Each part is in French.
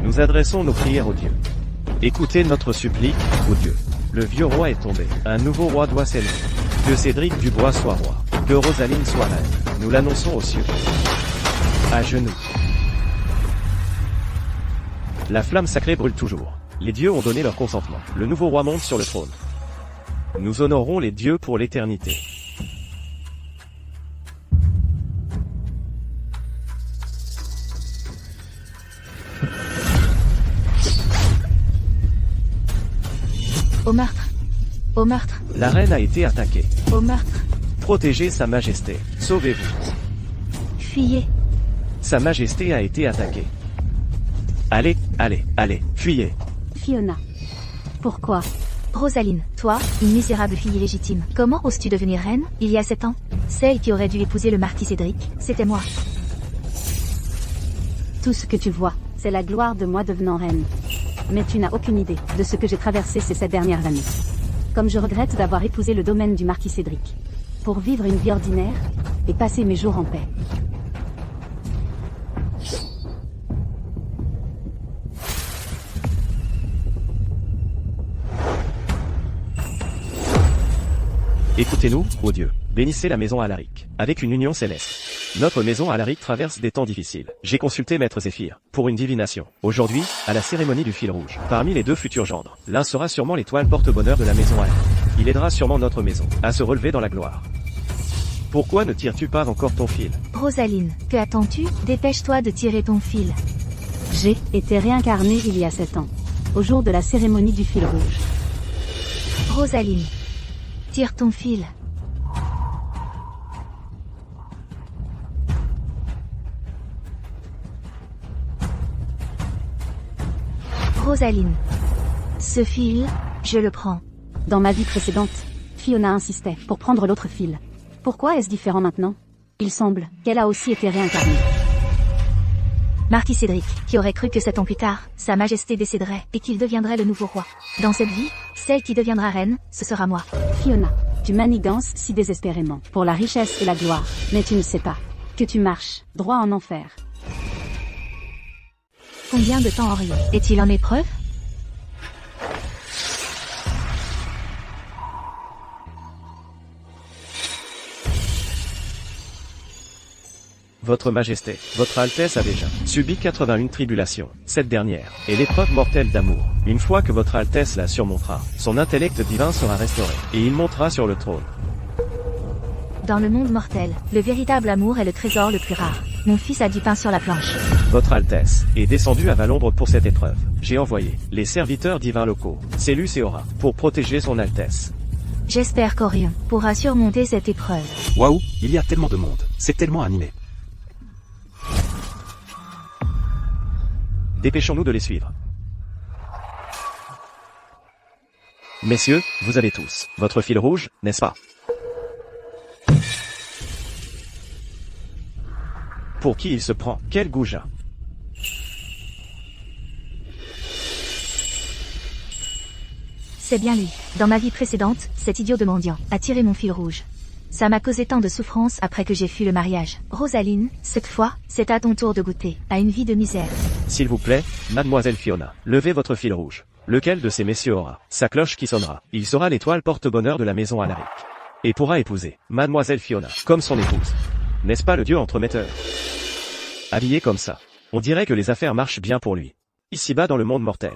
Nous adressons nos prières aux dieux. Écoutez notre supplique, ô Dieu. Le vieux roi est tombé. Un nouveau roi doit s'élever. Que Cédric Dubois soit roi. Que Rosaline soit reine. Nous l'annonçons aux cieux. À genoux. La flamme sacrée brûle toujours. Les dieux ont donné leur consentement. Le nouveau roi monte sur le trône. Nous honorons les dieux pour l'éternité. Au meurtre. Au meurtre. La reine a été attaquée. Au meurtre. Protégez sa majesté. Sauvez-vous. Fuyez. Sa majesté a été attaquée. Allez, allez, allez, fuyez. Fiona. Pourquoi? Rosaline, toi, une misérable fille illégitime, comment oses-tu devenir reine, il y a 7 ans? Celle qui aurait dû épouser le marquis Cédric, c'était moi. Tout ce que tu vois, c'est la gloire de moi devenant reine. Mais tu n'as aucune idée de ce que j'ai traversé ces 7 dernières années. Comme je regrette d'avoir épousé le domaine du marquis Cédric. Pour vivre une vie ordinaire, et passer mes jours en paix. Écoutez-nous, ô Dieu. Bénissez la maison Alaric, avec une union céleste. Notre maison Alaric traverse des temps difficiles. J'ai consulté Maître Zéphyr, pour une divination. Aujourd'hui, à la cérémonie du fil rouge, parmi les 2 futurs gendres, l'un sera sûrement l'étoile porte-bonheur de la maison Alaric. Il aidera sûrement notre maison, à se relever dans la gloire. Pourquoi ne tires-tu pas encore ton fil? Rosaline, que attends-tu? Dépêche-toi de tirer ton fil. J'ai été réincarnée il y a 7 ans, au jour de la cérémonie du fil rouge. Rosaline. Tire ton fil. Rosaline. Ce fil, je le prends. Dans ma vie précédente, Fiona insistait pour prendre l'autre fil. Pourquoi est-ce différent maintenant? Il semble qu'elle a aussi été réincarnée. Marquis Cédric, qui aurait cru que 7 ans plus tard, sa majesté décéderait et qu'il deviendrait le nouveau roi. Dans cette vie, celle qui deviendra reine, ce sera moi. Fiona, tu manigances si désespérément pour la richesse et la gloire, mais tu ne sais pas que tu marches droit en enfer. Combien de temps Orion est-il en épreuve? Votre Majesté, Votre Altesse a déjà subi 81 tribulations. Cette dernière est l'épreuve mortelle d'amour. Une fois que Votre Altesse la surmontera, son intellect divin sera restauré, et il montera sur le trône. Dans le monde mortel, le véritable amour est le trésor le plus rare. Mon fils a du pain sur la planche. Votre Altesse est descendu à Valombre pour cette épreuve. J'ai envoyé les serviteurs divins locaux, Célus et Aura, pour protéger son Altesse. J'espère qu'Orion pourra surmonter cette épreuve. Waouh, il y a tellement de monde, c'est tellement animé. Dépêchons-nous de les suivre. Messieurs, vous avez tous votre fil rouge, n'est-ce pas? Pour qui il se prend? Quel goujat! C'est bien lui. Dans ma vie précédente, cet idiot de mendiant a tiré mon fil rouge. Ça m'a causé tant de souffrance après que j'ai fui le mariage. Rosaline, cette fois, c'est à ton tour de goûter à une vie de misère. S'il vous plaît, mademoiselle Fiona, levez votre fil rouge. Lequel de ces messieurs aura sa cloche qui sonnera? Il sera l'étoile porte-bonheur de la maison Alaric. Et pourra épouser mademoiselle Fiona, comme son épouse. N'est-ce pas le dieu entremetteur? Habillé comme ça, on dirait que les affaires marchent bien pour lui. Ici-bas dans le monde mortel.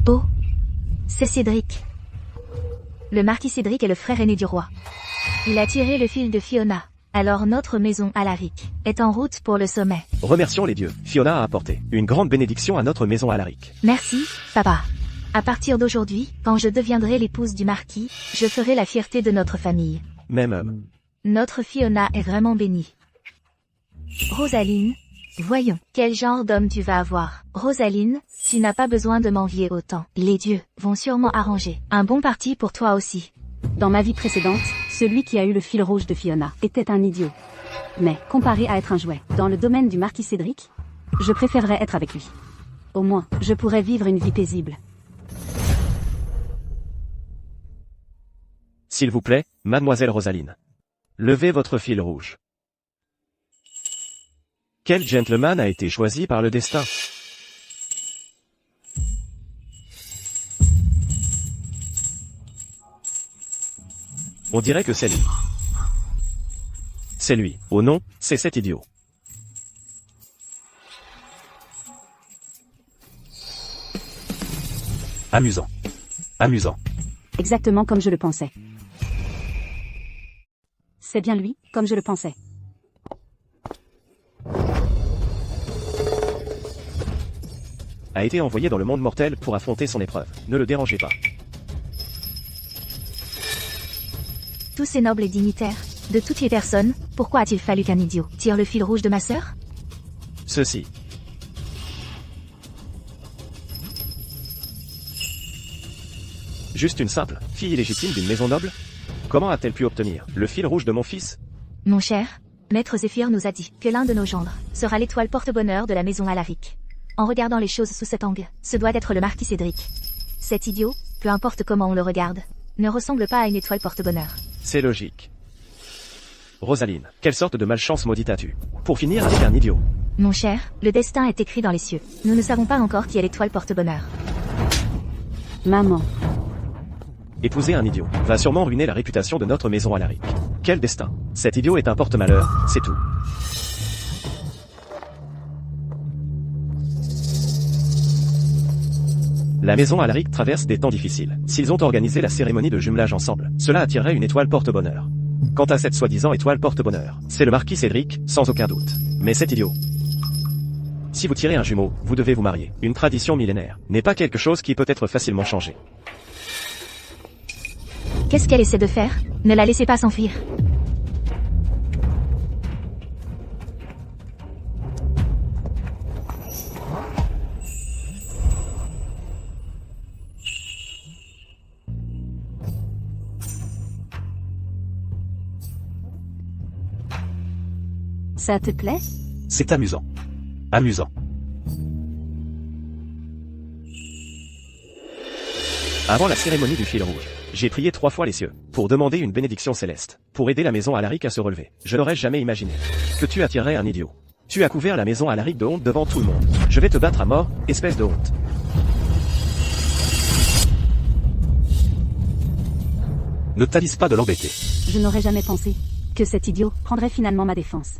Oh, c'est Cédric. Le marquis Cédric est le frère aîné du roi. Il a tiré le fil de Fiona. Alors notre maison Alaric est en route pour le sommet. Remercions les dieux. Fiona a apporté une grande bénédiction à notre maison Alaric. Merci, papa. À partir d'aujourd'hui, quand je deviendrai l'épouse du marquis, je ferai la fierté de notre famille. Même Notre Fiona est vraiment bénie. Rosaline, voyons, quel genre d'homme tu vas avoir. Rosaline, tu n'as pas besoin de m'envier autant. Les dieux vont sûrement arranger un bon parti pour toi aussi. Dans ma vie précédente, celui qui a eu le fil rouge de Fiona était un idiot. Mais, comparé à être un jouet, dans le domaine du marquis Cédric, je préférerais être avec lui. Au moins, je pourrais vivre une vie paisible. S'il vous plaît, mademoiselle Rosaline. Levez votre fil rouge. Quel gentleman a été choisi par le destin? On dirait que c'est lui. C'est lui. Oh non, c'est cet idiot. Amusant. Amusant. Exactement comme je le pensais. C'est bien lui, comme je le pensais. A été envoyé dans le monde mortel pour affronter son épreuve. Ne le dérangez pas. Tous ces nobles et dignitaires, de toutes les personnes, pourquoi a-t-il fallu qu'un idiot tire le fil rouge de ma sœur? Ceci. Juste une simple fille illégitime d'une maison noble? Comment a-t-elle pu obtenir le fil rouge de mon fils? Mon cher, Maître Zéphyr nous a dit que l'un de nos gendres sera l'étoile porte-bonheur de la maison Alaric. En regardant les choses sous cet angle, ce doit être le marquis Cédric. Cet idiot, peu importe comment on le regarde, ne ressemble pas à une étoile porte-bonheur. C'est logique. Rosaline, quelle sorte de malchance maudite as-tu? Pour finir avec un idiot. Mon cher, le destin est écrit dans les cieux. Nous ne savons pas encore qui est l'étoile porte-bonheur. Maman. Épouser un idiot va sûrement ruiner la réputation de notre maison Alaric. Quel destin. Cet idiot est un porte-malheur, c'est tout. La maison Alaric traverse des temps difficiles. S'ils ont organisé la cérémonie de jumelage ensemble, cela attirerait une étoile porte-bonheur. Quant à cette soi-disant étoile porte-bonheur, c'est le marquis Cédric, sans aucun doute. Mais cet idiot. Si vous tirez un jumeau, vous devez vous marier. Une tradition millénaire n'est pas quelque chose qui peut être facilement changé. Qu'est-ce qu'elle essaie de faire? Ne la laissez pas s'enfuir. Ça te plaît? C'est amusant. Amusant. Avant la cérémonie du fil rouge, j'ai prié 3 fois les cieux, pour demander une bénédiction céleste, pour aider la maison Alaric à se relever. Je n'aurais jamais imaginé que tu attirerais un idiot. Tu as couvert la maison Alaric de honte devant tout le monde. Je vais te battre à mort, espèce de honte. Ne t'avise pas de l'embêter. Je n'aurais jamais pensé que cet idiot prendrait finalement ma défense.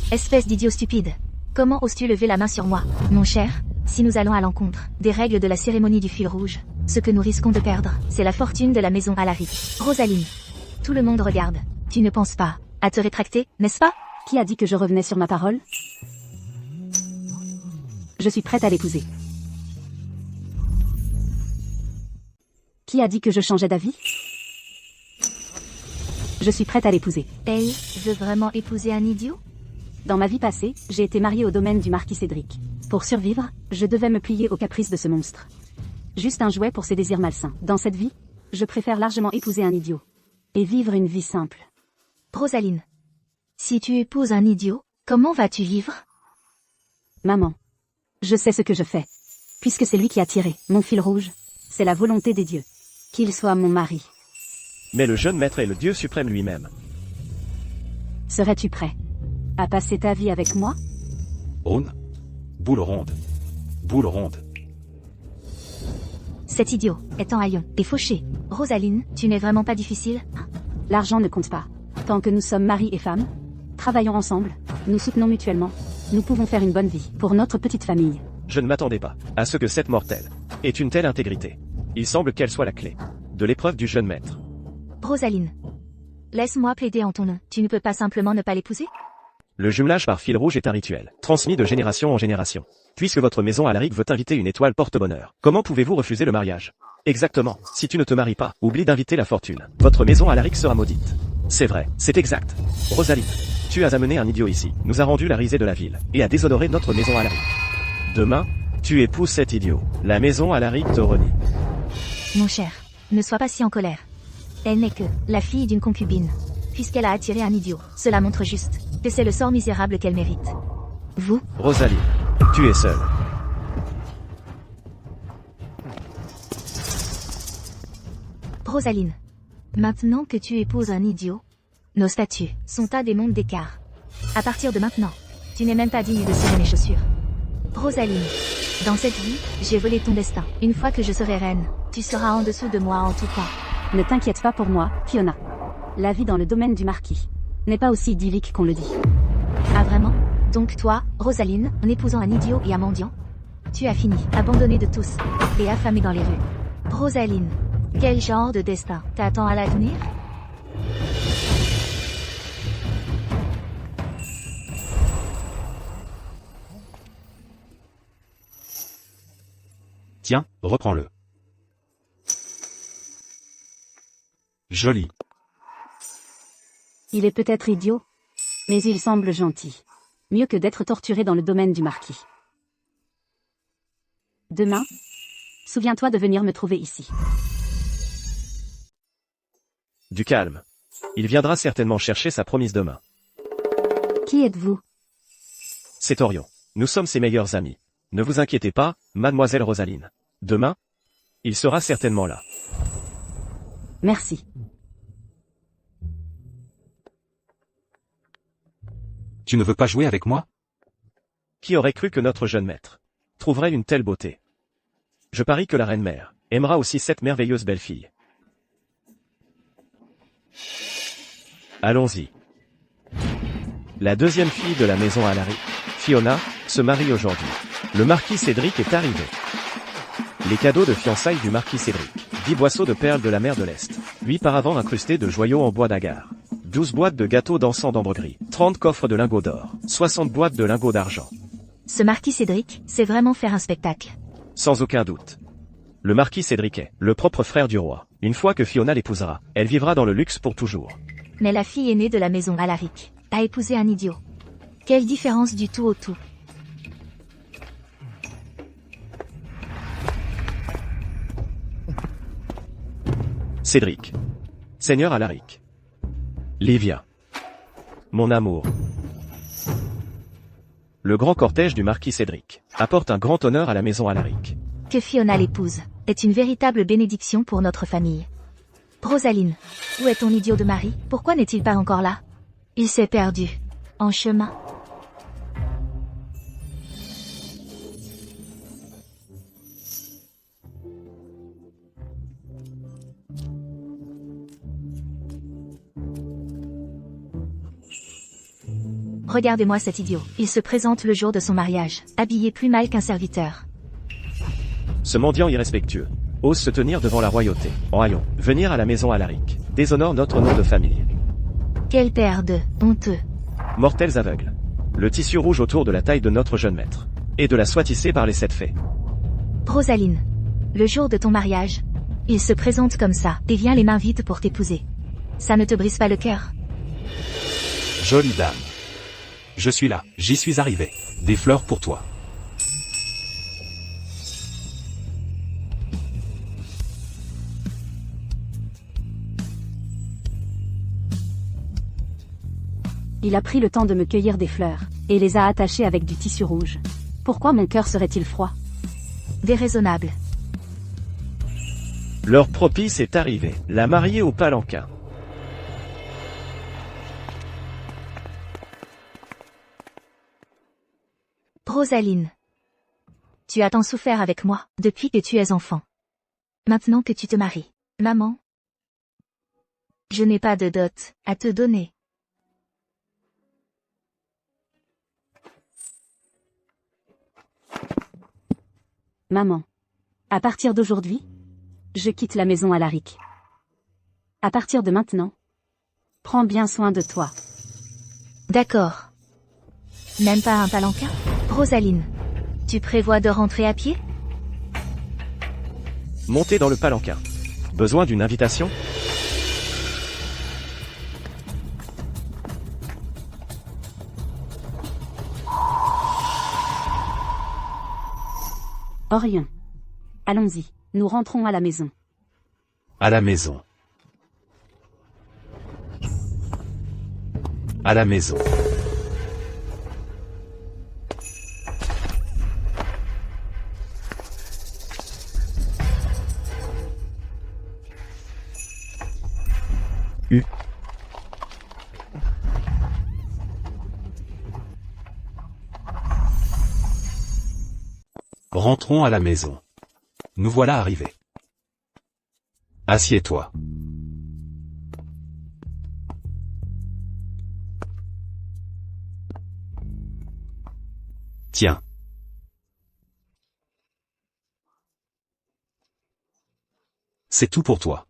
Espèce d'idiot stupide. Comment oses-tu lever la main sur moi? Mon cher, si nous allons à l'encontre des règles de la cérémonie du fil rouge, ce que nous risquons de perdre, c'est la fortune de la maison Alaric. Rosaline. Tout le monde regarde. Tu ne penses pas à te rétracter, n'est-ce pas? Qui a dit que je revenais sur ma parole? Je suis prête à l'épouser. Qui a dit que je changeais d'avis? Je suis prête à l'épouser. Elle veut vraiment épouser un idiot? Dans ma vie passée, j'ai été mariée au domaine du marquis Cédric. Pour survivre, je devais me plier aux caprices de ce monstre. Juste un jouet pour ses désirs malsains. Dans cette vie, je préfère largement épouser un idiot. Et vivre une vie simple. Rosaline. Si tu épouses un idiot, comment vas-tu vivre? Maman. Je sais ce que je fais. Puisque c'est lui qui a tiré mon fil rouge, c'est la volonté des dieux. Qu'il soit mon mari. Mais le jeune maître est le Dieu suprême lui-même. Serais-tu prêt à passer ta vie avec moi? Aune. Boule ronde. Boule ronde. Cet idiot est en haillon et fauché. Rosaline, tu n'es vraiment pas difficile? L'argent ne compte pas. Tant que nous sommes mari et femme, travaillons ensemble, nous soutenons mutuellement, nous pouvons faire une bonne vie pour notre petite famille. Je ne m'attendais pas à ce que cette mortelle ait une telle intégrité. Il semble qu'elle soit la clé de l'épreuve du jeune maître. Rosaline. Laisse-moi plaider en ton nom. Tu ne peux pas simplement ne pas l'épouser? Le jumelage par fil rouge est un rituel, transmis de génération en génération. Puisque votre maison Alaric veut inviter une étoile porte-bonheur, comment pouvez-vous refuser le mariage? Exactement, si tu ne te maries pas, oublie d'inviter la fortune. Votre maison Alaric sera maudite. C'est vrai, c'est exact. Rosaline, tu as amené un idiot ici, nous a rendu la risée de la ville, et a déshonoré notre maison Alaric. Demain, tu épouses cet idiot. La maison Alaric te renie. Mon cher, ne sois pas si en colère. Elle n'est que la fille d'une concubine. Puisqu'elle a attiré un idiot, cela montre juste que c'est le sort misérable qu'elle mérite. Vous? Rosaline, tu es seule. Rosaline. Maintenant que tu épouses un idiot, nos statuts sont à des mondes d'écart. À partir de maintenant, tu n'es même pas digne de serrer mes chaussures. Rosaline, dans cette vie, j'ai volé ton destin. Une fois que je serai reine, tu seras en dessous de moi en tout temps. Ne t'inquiète pas pour moi, Fiona. La vie dans le domaine du marquis n'est pas aussi idyllique qu'on le dit. Ah vraiment? Donc toi, Rosaline, en épousant un idiot et un mendiant, tu as fini, abandonné de tous, et affamé dans les rues. Rosaline, quel genre de destin t'attend à l'avenir? Tiens, reprends-le. Joli. Il est peut-être idiot, mais il semble gentil. Mieux que d'être torturé dans le domaine du marquis. Demain, souviens-toi de venir me trouver ici. Du calme. Il viendra certainement chercher sa promise demain. Qui êtes-vous? C'est Orion. Nous sommes ses meilleurs amis. Ne vous inquiétez pas, mademoiselle Rosaline. Demain, il sera certainement là. Merci. Tu ne veux pas jouer avec moi? Qui aurait cru que notre jeune maître trouverait une telle beauté? Je parie que la reine-mère aimera aussi cette merveilleuse belle-fille. Allons-y. La deuxième fille de la maison Alaric, Fiona, se marie aujourd'hui. Le marquis Cédric est arrivé. Les cadeaux de fiançailles du marquis Cédric. 10 boisseaux de perles de la mer de l'Est. 8 paravents incrustés de joyaux en bois d'agar. 12 boîtes de gâteaux d'encens d'ambre gris. 30 coffres de lingots d'or. 60 boîtes de lingots d'argent. Ce marquis Cédric sait vraiment faire un spectacle. Sans aucun doute. Le marquis Cédric est le propre frère du roi. Une fois que Fiona l'épousera, elle vivra dans le luxe pour toujours. Mais la fille aînée de la maison Alaric a épousé un idiot. Quelle différence du tout au tout. Cédric. Seigneur Alaric. Livia. Mon amour. Le grand cortège du marquis Cédric apporte un grand honneur à la maison Alaric. Que Fiona l'épouse est une véritable bénédiction pour notre famille. Rosaline, où est ton idiot de mari? Pourquoi n'est-il pas encore là? Il s'est perdu. En chemin. Regardez-moi cet idiot. Il se présente le jour de son mariage, habillé plus mal qu'un serviteur. Ce mendiant irrespectueux ose se tenir devant la royauté, en haillons, venir à la maison Alaric, déshonore notre nom de famille. Quel père de honteux. Mortels aveugles. Le tissu rouge autour de la taille de notre jeune maître. Et de la soie tissée par les 7 fées. Rosaline, le jour de ton mariage, il se présente comme ça, et vient les mains vides pour t'épouser. Ça ne te brise pas le cœur? Jolie dame. Je suis là, j'y suis arrivé. Des fleurs pour toi. Il a pris le temps de me cueillir des fleurs, et les a attachées avec du tissu rouge. Pourquoi mon cœur serait-il froid? Déraisonnable. L'heure propice est arrivée. La mariée au palanquin. Rosaline. Tu as tant souffert avec moi, depuis que tu es enfant. Maintenant que tu te maries. Maman. Je n'ai pas de dot à te donner. Maman. À partir d'aujourd'hui, je quitte la maison Alaric. À partir de maintenant, prends bien soin de toi. D'accord. Même pas un palanquin? Rosaline. Tu prévois de rentrer à pied? Montez dans le palanquin. Besoin d'une invitation? Orion. Allons-y, nous rentrons à la maison. À la maison. À la maison. Rentrons à la maison. Nous voilà arrivés. Assieds-toi. Tiens. C'est tout pour toi.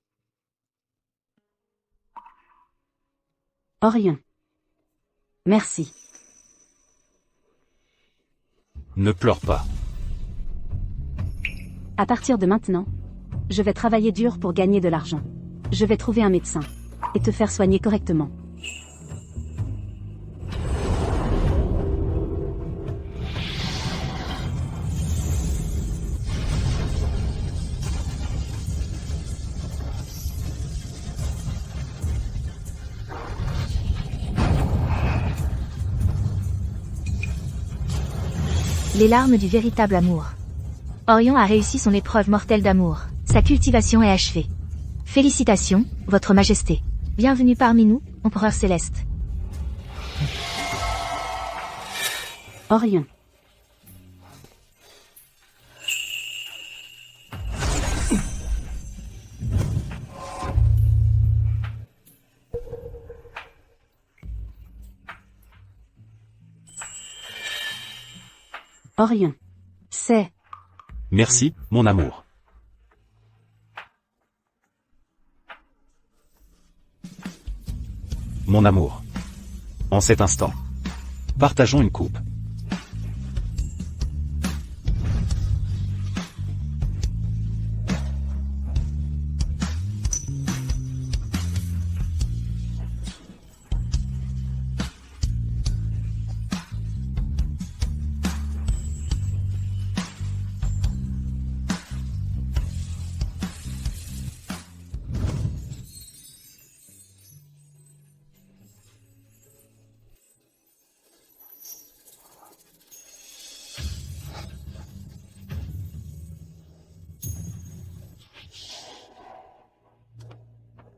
Orion. Merci. Ne pleure pas. À partir de maintenant, je vais travailler dur pour gagner de l'argent. Je vais trouver un médecin et te faire soigner correctement. Les larmes du véritable amour. Orion a réussi son épreuve mortelle d'amour. Sa cultivation est achevée. Félicitations, Votre Majesté. Bienvenue parmi nous, Empereur Céleste. Orion. Orion. C'est... Merci, mon amour. Mon amour. En cet instant, partageons une coupe.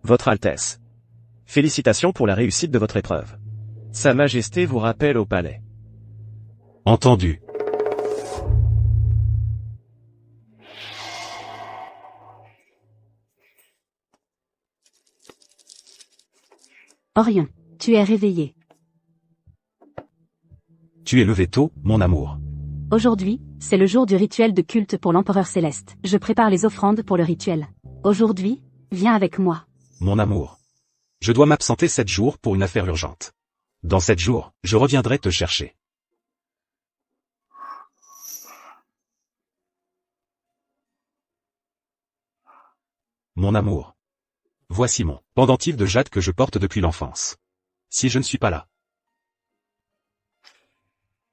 Votre Altesse. Félicitations pour la réussite de votre épreuve. Sa Majesté vous rappelle au palais. Entendu. Orion, tu es réveillé. Tu es levé tôt, mon amour. Aujourd'hui, c'est le jour du rituel de culte pour l'Empereur Céleste. Je prépare les offrandes pour le rituel. Aujourd'hui, viens avec moi. Mon amour. Je dois m'absenter 7 jours pour une affaire urgente. Dans 7 jours, je reviendrai te chercher. Mon amour. Voici mon pendentif de jade que je porte depuis l'enfance. Si je ne suis pas là,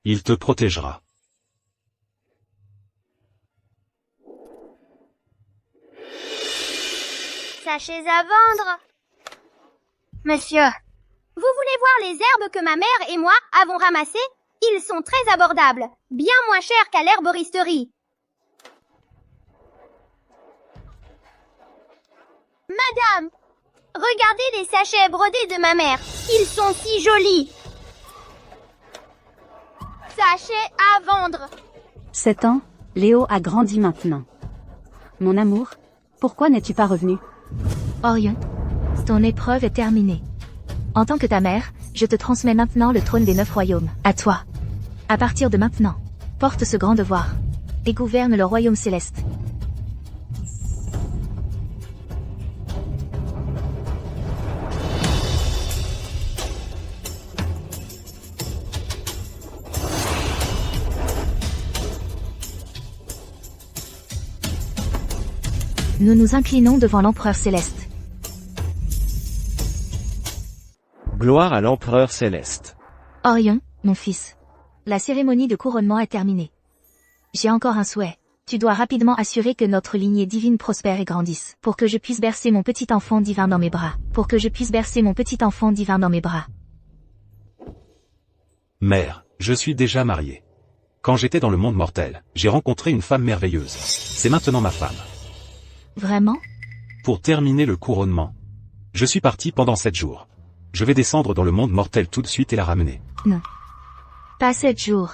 il te protégera. Sachets à vendre. Monsieur, vous voulez voir les herbes que ma mère et moi avons ramassées? Ils sont très abordables, bien moins chers qu'à l'herboristerie. Madame, regardez les sachets brodés de ma mère. Ils sont si jolis. Sachets à vendre. 7 ans, Léo a grandi maintenant. Mon amour, pourquoi n'es-tu pas revenu? Orion, ton épreuve est terminée. En tant que ta mère, je te transmets maintenant le trône des 9 royaumes. À toi. À partir de maintenant, porte ce grand devoir et gouverne le royaume céleste. Nous nous inclinons devant l'Empereur Céleste. Gloire à l'Empereur Céleste. Orion, mon fils. La cérémonie de couronnement est terminée. J'ai encore un souhait. Tu dois rapidement assurer que notre lignée divine prospère et grandisse, pour que je puisse bercer mon petit enfant divin dans mes bras. Pour que je puisse bercer mon petit enfant divin dans mes bras. Mère, je suis déjà marié. Quand j'étais dans le monde mortel, j'ai rencontré une femme merveilleuse. C'est maintenant ma femme. Vraiment? Pour terminer le couronnement, Je suis parti pendant 7 jours. Je vais descendre dans le monde mortel tout de suite et la ramener. Non. Pas 7 jours.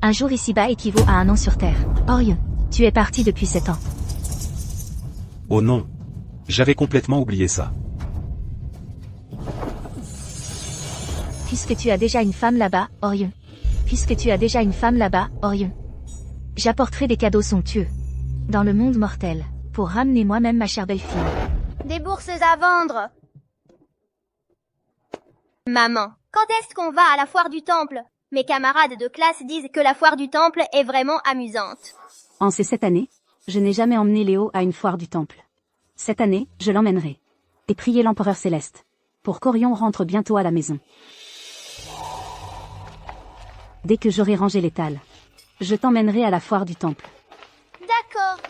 Un jour ici-bas équivaut à un an sur Terre. Orion, tu es parti depuis 7 ans. Oh non. J'avais complètement oublié ça. Puisque tu as déjà une femme là-bas, Orion. Puisque tu as déjà une femme là-bas, Orion. J'apporterai des cadeaux somptueux. Dans le monde mortel. Pour ramener moi-même ma chère belle-fille. Des bourses à vendre. Maman, quand est-ce qu'on va à la foire du temple? Mes camarades de classe disent que la foire du temple est vraiment amusante. En ces 7 années, je n'ai jamais emmené Léo à une foire du temple. Cette année, je l'emmènerai. Et prier l'empereur céleste. Pour qu'Orion rentre bientôt à la maison. Dès que j'aurai rangé l'étal, je t'emmènerai à la foire du temple. D'accord.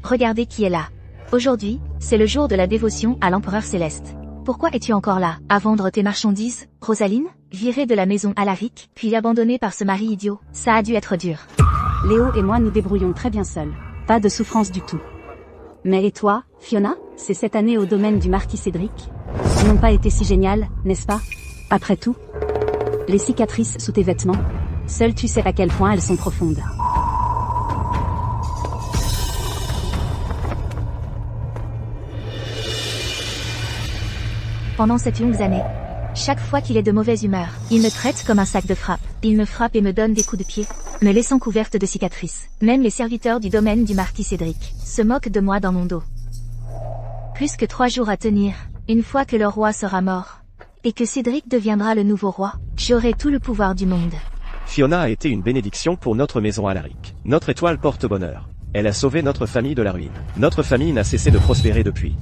Regardez qui est là. Aujourd'hui, c'est le jour de la dévotion à l'empereur céleste. Pourquoi es-tu encore là, à vendre tes marchandises, Rosaline? Virée de la maison Alaric, puis abandonnée par ce mari idiot, ça a dû être dur. Léo et moi nous débrouillons très bien seuls. Pas de souffrance du tout. Mais et toi, Fiona? Ces 7 années au domaine du marquis Cédric n'ont pas été si géniales, n'est-ce pas? Après tout, les cicatrices sous tes vêtements, seul tu sais à quel point elles sont profondes. Pendant cette longue année, chaque fois qu'il est de mauvaise humeur, il me traite comme un sac de frappe. Il me frappe et me donne des coups de pied, me laissant couverte de cicatrices. Même les serviteurs du domaine du marquis Cédric se moquent de moi dans mon dos. Plus que 3 jours à tenir, une fois que le roi sera mort, et que Cédric deviendra le nouveau roi, j'aurai tout le pouvoir du monde. Fiona a été une bénédiction pour notre maison Alaric. Notre étoile porte bonheur. Elle a sauvé notre famille de la ruine. Notre famille n'a cessé de prospérer depuis.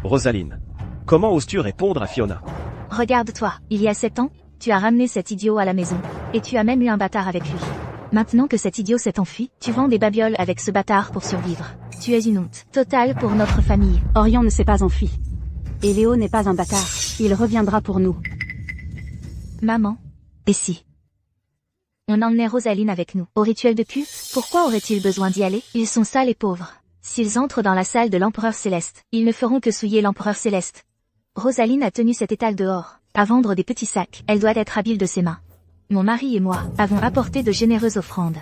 Rosaline, comment oses-tu répondre à Fiona? Regarde-toi, il y a 7 ans, tu as ramené cet idiot à la maison, et tu as même eu un bâtard avec lui. Maintenant que cet idiot s'est enfui, tu vends des babioles avec ce bâtard pour survivre. Tu es une honte totale pour notre famille. Orion ne s'est pas enfui. Et Léo n'est pas un bâtard. Il reviendra pour nous. Maman. Et si on emmenait Rosaline avec nous, au rituel de culte? Pourquoi aurait-il besoin d'y aller? Ils sont sales et pauvres. S'ils entrent dans la salle de l'empereur céleste, ils ne feront que souiller l'empereur céleste. Rosaline a tenu cet étal dehors, à vendre des petits sacs. Elle doit être habile de ses mains. Mon mari et moi avons apporté de généreuses offrandes.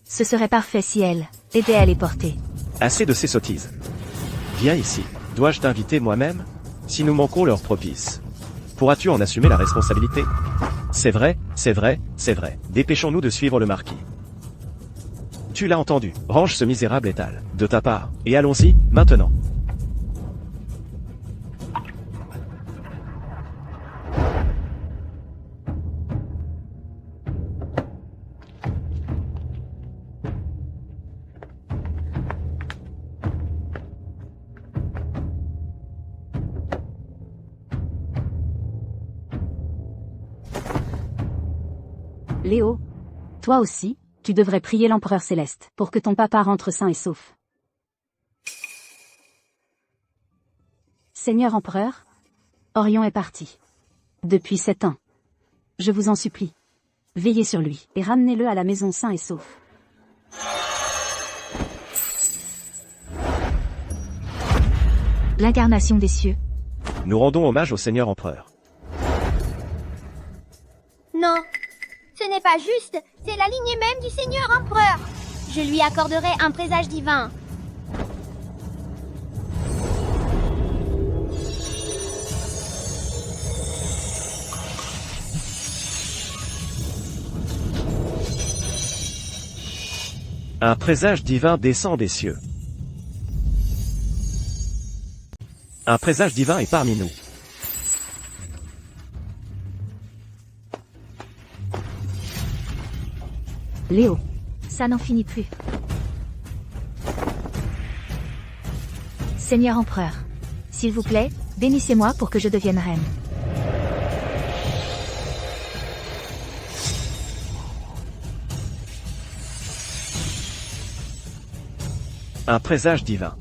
Ce serait parfait si elle aidait à les porter. Assez de ces sottises. Viens ici. Dois-je t'inviter moi-même? Si nous manquons leur propice, pourras-tu en assumer la responsabilité? C'est vrai, c'est vrai, c'est vrai. Dépêchons-nous de suivre le marquis. Tu l'as entendu. Range ce misérable étal, de ta part, et allons-y, maintenant. Léo, toi aussi, tu devrais prier l'empereur céleste pour que ton papa rentre sain et sauf. Seigneur empereur, Orion est parti. Depuis 7 ans. Je vous en supplie. Veillez sur lui et ramenez-le à la maison sain et sauf. L'incarnation des cieux. Nous rendons hommage au Seigneur Empereur. Non, ce n'est pas juste, c'est la lignée même du Seigneur Empereur. Je lui accorderai un présage divin. Un présage divin descend des cieux. Un présage divin est parmi nous. Léo, Ça n'en finit plus. Seigneur empereur, s'il vous plaît, bénissez-moi pour que je devienne reine. Un présage divin.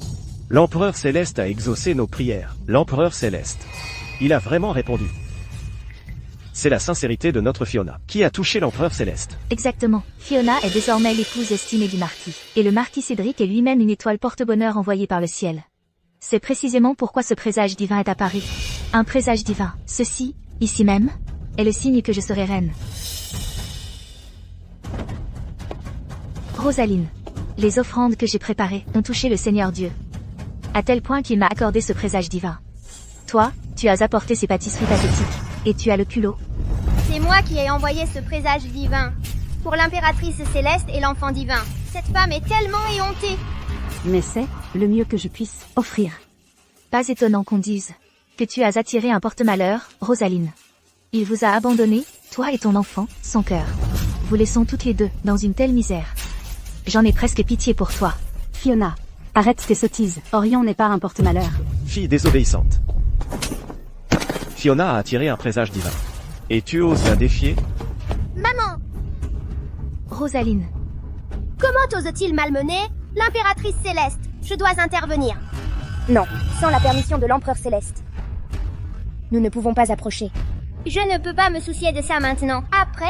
L'Empereur Céleste a exaucé nos prières. L'Empereur Céleste. Il a vraiment répondu. C'est la sincérité de notre Fiona qui a touché l'Empereur Céleste. Exactement. Fiona est désormais l'épouse estimée du marquis. Et le marquis Cédric est lui-même une étoile porte-bonheur envoyée par le ciel. C'est précisément pourquoi ce présage divin est apparu. Un présage divin. Ceci, ici même, est le signe que je serai reine. Rosaline. Les offrandes que j'ai préparées ont touché le Seigneur Dieu. À tel point qu'il m'a accordé ce présage divin. Toi, tu as apporté ces pâtisseries pathétiques. Et tu as le culot. C'est moi qui ai envoyé ce présage divin. Pour l'impératrice céleste et l'enfant divin. Cette femme est tellement éhontée. Mais c'est le mieux que je puisse offrir. Pas étonnant qu'on dise que tu as attiré un porte-malheur, Rosaline. Il vous a abandonné, toi et ton enfant, sans cœur. Vous laissons toutes les deux dans une telle misère. J'en ai presque pitié pour toi. Fiona, arrête tes sottises. Orion n'est pas un porte-malheur. Fille désobéissante. Fiona a attiré un présage divin. Et tu oses la défier? Maman, Rosaline. comment oses-t-il malmener l'impératrice céleste? Je dois intervenir. Non, sans la permission de l'empereur céleste. Nous ne pouvons pas approcher. Je ne peux pas me soucier de ça maintenant. Après,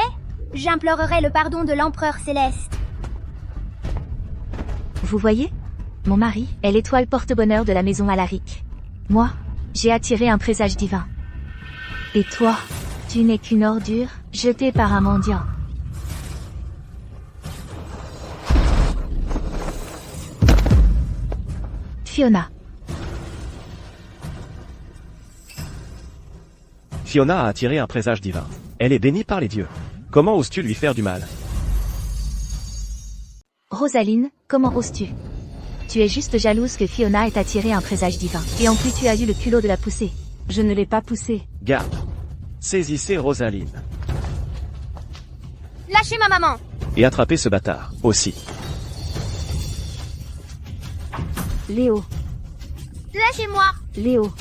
j'implorerai le pardon de l'empereur céleste. Vous voyez? Mon mari est l'étoile porte-bonheur de la maison Alaric. Moi, j'ai attiré un présage divin. Et toi, tu n'es qu'une ordure, jetée par un mendiant. Fiona. Fiona a attiré un présage divin. Elle est bénie par les dieux. Comment oses-tu lui faire du mal? Rosaline, comment oses-tu? Tu es juste jalouse que Fiona ait attiré un présage divin. Et en plus tu as eu le culot de la pousser. Je ne l'ai pas poussée. Garde. Saisissez Rosaline. Lâchez ma maman. Et attrapez ce bâtard, aussi. Léo, Lâchez-moi. Léo.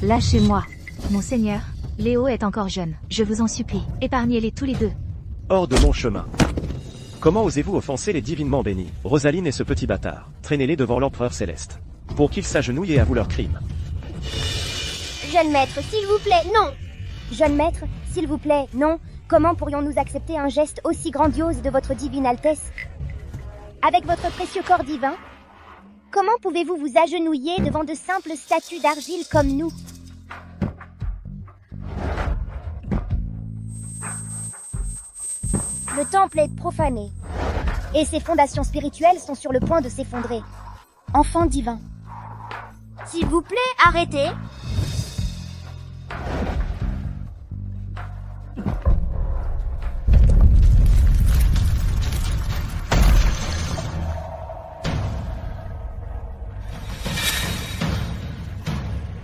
Lâchez-moi. Monseigneur, Léo est encore jeune. Je vous en supplie, épargnez-les tous les deux. Hors de mon chemin. Comment osez-vous offenser les divinement bénis, Rosaline et ce petit bâtard? Traînez-les devant l'Empereur Céleste. Pour qu'ils s'agenouillent et avouent leurs crimes. Jeune maître, s'il vous plaît, non. Jeune maître, s'il vous plaît, non. Comment pourrions-nous accepter un geste aussi grandiose de votre divine Altesse? Avec votre précieux corps divin? Comment pouvez-vous vous agenouiller devant de simples statues d'argile comme nous? Le temple est profané. Et ses fondations spirituelles sont sur le point de s'effondrer. Enfant divin. S'il vous plaît, arrêtez.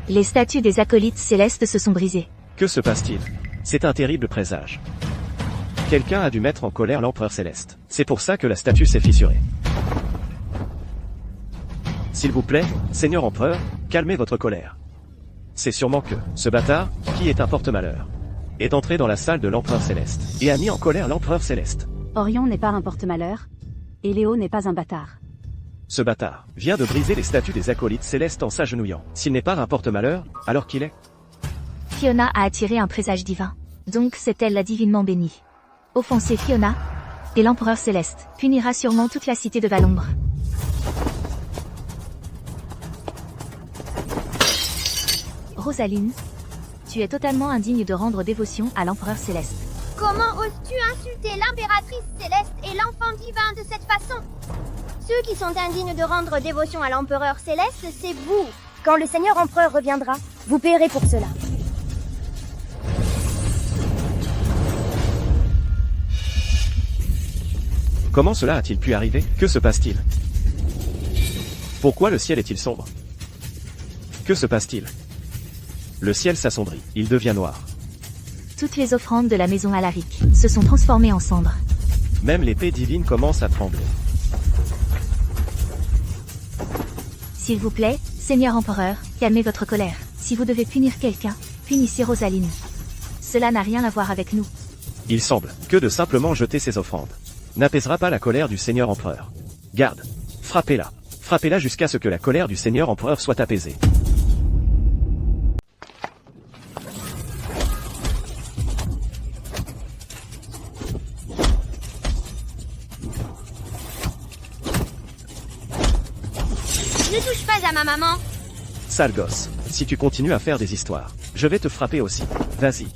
Les statues des acolytes célestes se sont brisées. Que se passe-t-il? C'est un terrible présage. Quelqu'un a dû mettre en colère l'Empereur Céleste. C'est pour ça que la statue s'est fissurée. S'il vous plaît, Seigneur Empereur, calmez votre colère. C'est sûrement que, ce bâtard, qui est un porte-malheur, est entré dans la salle de l'Empereur Céleste, et a mis en colère l'Empereur Céleste. Orion n'est pas un porte-malheur. Et Léo n'est pas un bâtard. Ce bâtard vient de briser les statues des acolytes célestes en s'agenouillant. S'il n'est pas un porte-malheur, alors qu'il est? Fiona a attiré un présage divin. Donc c'est elle la divinement bénie. Offenser Fiona, et l'Empereur Céleste punira sûrement toute la cité de Valombre. Rosaline, tu es totalement indigne de rendre dévotion à l'Empereur Céleste. Comment oses-tu insulter l'impératrice céleste et l'enfant divin de cette façon? Ceux qui sont indignes de rendre dévotion à l'empereur céleste, c'est vous. Quand le Seigneur Empereur reviendra, vous paierez pour cela. Comment cela a-t-il pu arriver? Que se passe-t-il? Pourquoi le ciel est-il sombre? Que se passe-t-il? Le ciel s'assombrit, il devient noir. Toutes les offrandes de la maison Alaric se sont transformées en cendres. Même l'épée divine commence à trembler. S'il vous plaît, Seigneur Empereur, calmez votre colère. Si vous devez punir quelqu'un, punissez Rosaline. Cela n'a rien à voir avec nous. Il semble que de simplement jeter ses offrandes n'apaisera pas la colère du Seigneur Empereur. Garde. Frappez-la. Frappez-la jusqu'à ce que la colère du Seigneur Empereur soit apaisée. Ne touche pas à ma maman. Sale gosse. Si tu continues à faire des histoires, je vais te frapper aussi. Vas-y.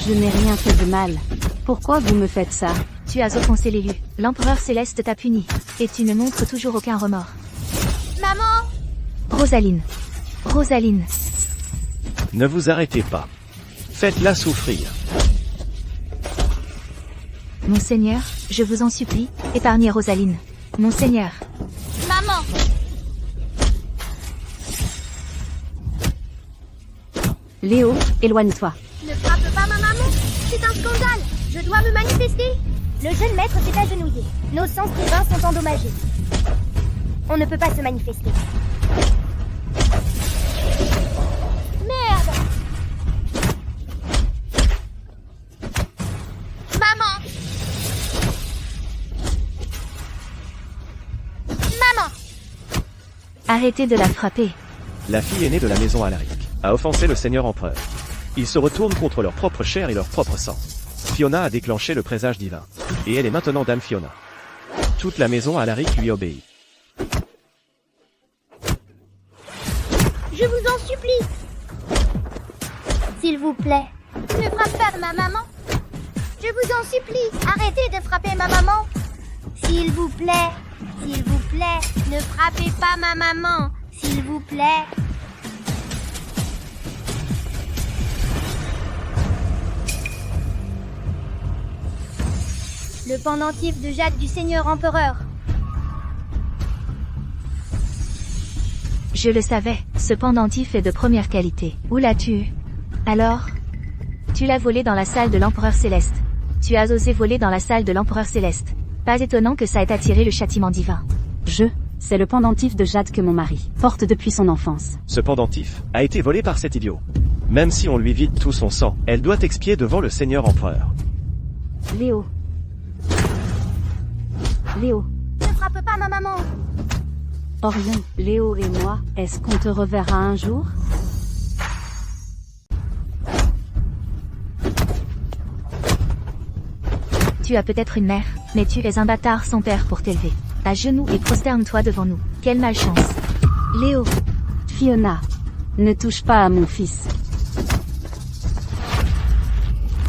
Je n'ai rien fait de mal. Pourquoi vous me faites ça? Tu as offensé l'élu. L'empereur céleste t'a puni. Et tu ne montres toujours aucun remords. Maman. Rosaline. Rosaline. Ne vous arrêtez pas. Faites-la souffrir. Monseigneur, je vous en supplie, épargnez Rosaline. Monseigneur. Maman. Léo, éloigne-toi. Ne frappe pas ma maman. C'est un scandale. Je dois me manifester. Le jeune maître s'est agenouillé. Nos sens divins sont endommagés. On ne peut pas se manifester. Merde. Maman. Maman. Arrêtez de la frapper. La fille aînée de la maison Alaric a offensé le Seigneur Empereur. Ils se retournent contre leur propre chair et leur propre sang. Fiona a déclenché le présage divin. Et elle est maintenant Dame Fiona. Toute la maison Alaric lui obéit. Je vous en supplie. S'il vous plaît. Ne frappe pas ma maman. Je vous en supplie. Arrêtez de frapper ma maman. S'il vous plaît. S'il vous plaît. Ne frappez pas ma maman. S'il vous plaît. Le pendentif de jade du Seigneur Empereur. Je le savais, ce pendentif est de première qualité. Où l'as-tu eu? Alors? Tu l'as volé dans la salle de l'Empereur Céleste. Tu as osé voler dans la salle de l'Empereur Céleste. Pas étonnant que ça ait attiré le châtiment divin. C'est le pendentif de jade que mon mari porte depuis son enfance. Ce pendentif a été volé par cet idiot. Même si on lui vide tout son sang, elle doit expier devant le Seigneur Empereur. Léo. Léo. Ne frappe pas ma maman. Orion, Léo et moi, est-ce qu'on te reverra un jour? Tu as peut-être une mère, mais tu es un bâtard sans père pour t'élever. À genoux et prosterne-toi devant nous. Quelle malchance. Léo. Fiona. Ne touche pas à mon fils.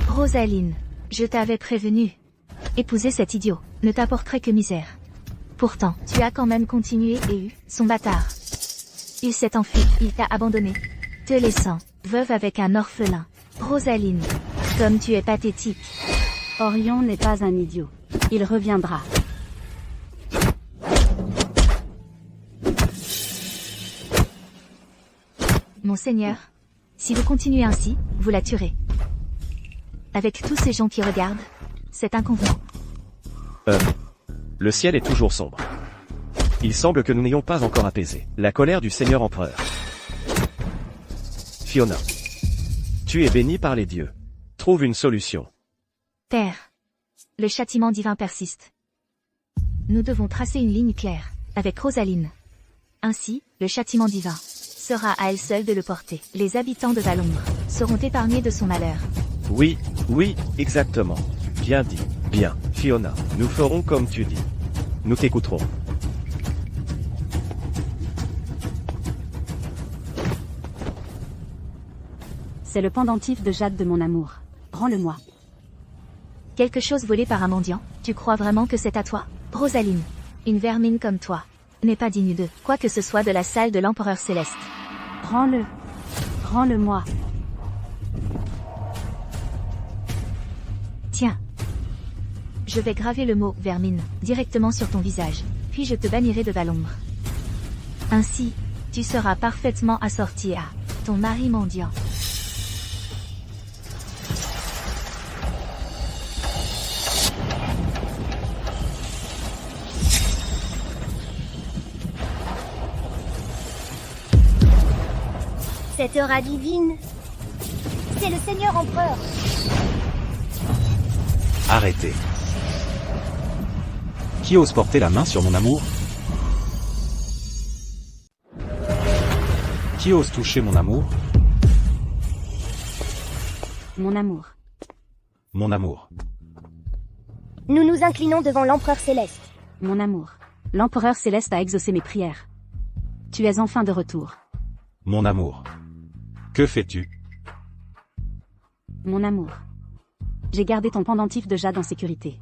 Rosaline. Je t'avais prévenu. Épouser cet idiot ne t'apporterait que misère. Pourtant, tu as quand même continué et eu son bâtard. Il s'est enfui, il t'a abandonné, te laissant veuve avec un orphelin. Rosaline, comme tu es pathétique. Orion n'est pas un idiot. Il reviendra. Monseigneur, si vous continuez ainsi, vous la tuerez. Avec tous ces gens qui regardent, c'est inconvenant. Le ciel est toujours sombre. Il semble que nous n'ayons pas encore apaisé la colère du Seigneur Empereur. Fiona. Tu es bénie par les dieux. Trouve une solution. Père. Le châtiment divin persiste. Nous devons tracer une ligne claire, avec Rosaline. Ainsi, le châtiment divin sera à elle seule de le porter. Les habitants de Valombre seront épargnés de son malheur. Oui, exactement. Bien dit. Bien, Fiona, nous ferons comme tu dis. Nous t'écouterons. C'est le pendentif de jade de mon amour. Rends-le-moi. Quelque chose volé par un mendiant, tu crois vraiment que c'est à toi? Rosaline, une vermine comme toi, n'est pas digne de quoi que ce soit de la salle de l'Empereur Céleste. Rends-le. Rends-le-moi. Tiens. Je vais graver le mot « vermine » directement sur ton visage, puis je te bannirai de Valombre. Ainsi, tu seras parfaitement assorti à ton mari mendiant. Cette aura divine, c'est le Seigneur Empereur. Arrêtez. Qui ose porter la main sur mon amour? Qui ose toucher mon amour? Mon amour. Mon amour. Nous nous inclinons devant l'Empereur Céleste. Mon amour. L'Empereur Céleste a exaucé mes prières. Tu es enfin de retour. Mon amour. Que fais-tu? Mon amour. J'ai gardé ton pendentif de jade en sécurité.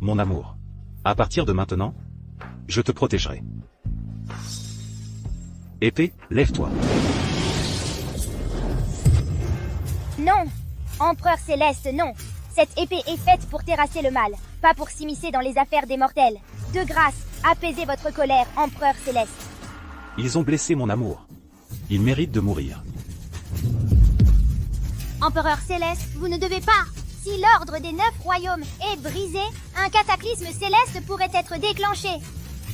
Mon amour. À partir de maintenant, je te protégerai. Épée, lève-toi. Non! Empereur Céleste, non! Cette épée est faite pour terrasser le mal, pas pour s'immiscer dans les affaires des mortels. De grâce, apaisez votre colère, Empereur Céleste. Ils ont blessé mon amour. Ils méritent de mourir. Empereur Céleste, vous ne devez pas! Si l'ordre des 9 royaumes est brisé, un cataclysme céleste pourrait être déclenché.